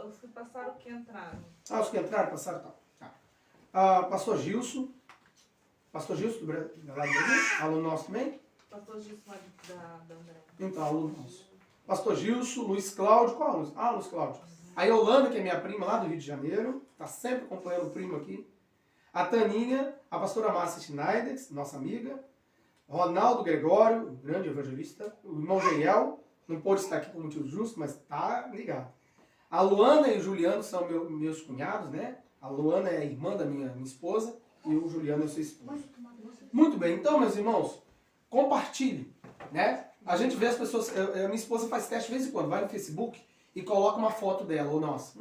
os que passaram, o que entraram. Ah, os que entraram, passaram, tá. Pastor Gilson lá do Brasil, aluno nosso também. Pastor Gilson lá da André. Então, aluno nosso. Pastor Gilson, Luiz Cláudio, qual aluno? Ah, Luiz Cláudio. A Yolanda, que é minha prima lá do Rio de Janeiro, está sempre acompanhando o primo aqui. A Taninha, a pastora Márcia Schneider, nossa amiga, Ronaldo Gregório, grande evangelista, o irmão Geiel, não pôde estar aqui por motivo justo, mas está ligado. A Luana e o Juliano são meus cunhados, né? A Luana é a irmã da minha esposa e o Juliano é o seu esposo. Muito bem, então, meus irmãos, compartilhe, né? A gente vê as pessoas, minha esposa faz teste de vez em quando, vai no Facebook e coloca uma foto dela, ou nós,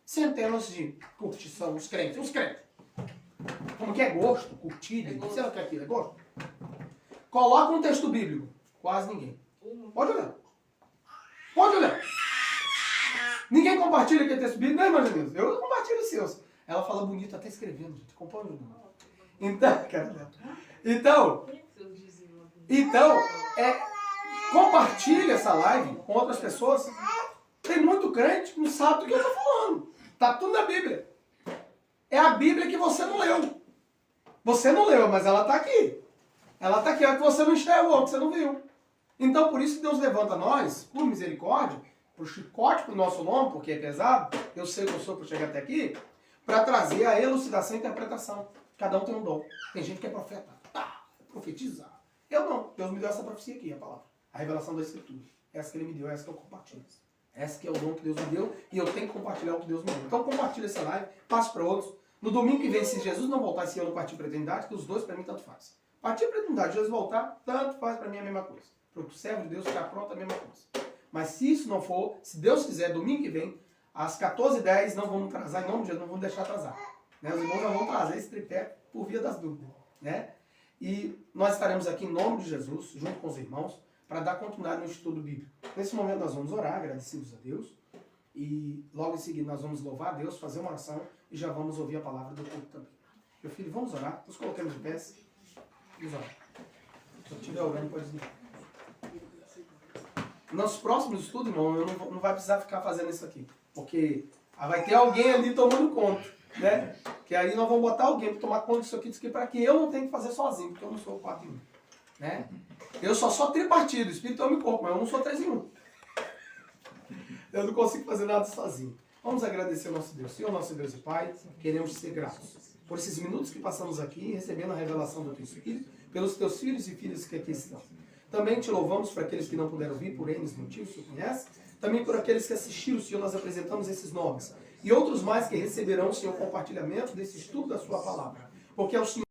centenas de curtição, os crentes. Como que é gosto, curtida, sei lá o que é aquilo, é gosto? Coloca um texto bíblico, quase ninguém. Pode olhar. Pode olhar. Ninguém compartilha aquele texto bíblico, não é, irmã Denise? Eu compartilho os seus. Ela fala bonito, até escrevendo, gente. Acompanha. Então, compartilha essa live com outras pessoas. Tem muito crente que não sabe do que eu estou falando. Tá tudo na Bíblia. É a Bíblia que você não leu. Você não leu, mas ela está aqui. Ela está aqui, é que você não enxergou, que você não viu. Então, por isso que Deus levanta nós, por misericórdia, por chicote para o nosso nome, porque é pesado, eu sei que eu sou para chegar até aqui, para trazer a elucidação e interpretação. Cada um tem um dom. Tem gente que é profeta. Profetiza. Eu não. Deus me deu essa profecia aqui, a palavra. A revelação da Escritura. Essa que Ele me deu, essa que eu compartilho. Essa que é o dom que Deus me deu e eu tenho que compartilhar o que Deus me deu. Então compartilha essa live, passe para outros. No domingo que vem, se Jesus não voltar esse ano, partir para a eternidade, que os dois para mim tanto faz. Partir para a eternidade, Jesus voltar, tanto faz para mim a mesma coisa. Para o servo de Deus ficar pronto, a mesma coisa. Mas se isso não for, se Deus quiser, domingo que vem, às 14h10, não vamos atrasar, em nome de Jesus, não vamos deixar atrasar. Né? Os irmãos já vão trazer esse tripé por via das dúvidas. Né? E nós estaremos aqui em nome de Jesus, junto com os irmãos, para dar continuidade no estudo bíblico. Nesse momento nós vamos orar, agradecidos a Deus. E logo em seguida nós vamos louvar a Deus, fazer uma oração e já vamos ouvir a palavra do povo também. Meu filho, vamos orar. Nos colocamos de pé. Vamos orar. Se eu estiver orando, pode dizer. Nos próximos estudos, irmão, eu não vai precisar ficar fazendo isso aqui. Porque vai ter alguém ali tomando conta. Né? Que aí nós vamos botar alguém para tomar conta disso aqui, para que eu não tenha que fazer sozinho, porque eu não sou 4 em 1. Né? Eu só sou tripartido, espírito, alma e corpo, mas eu não sou 3 em 1. Eu não consigo fazer nada sozinho. Vamos agradecer ao nosso Deus. Senhor, nosso Deus e Pai, queremos ser gratos por esses minutos que passamos aqui, recebendo a revelação do Teu Espírito, pelos Teus filhos e filhas que aqui estão. Também Te louvamos por aqueles que não puderam vir, por N motivos, o Senhor conhece. Também por aqueles que assistiram, Senhor, nós apresentamos esses nomes. E outros mais que receberão, Senhor, compartilhamento desse estudo da Sua palavra. Porque é o Senhor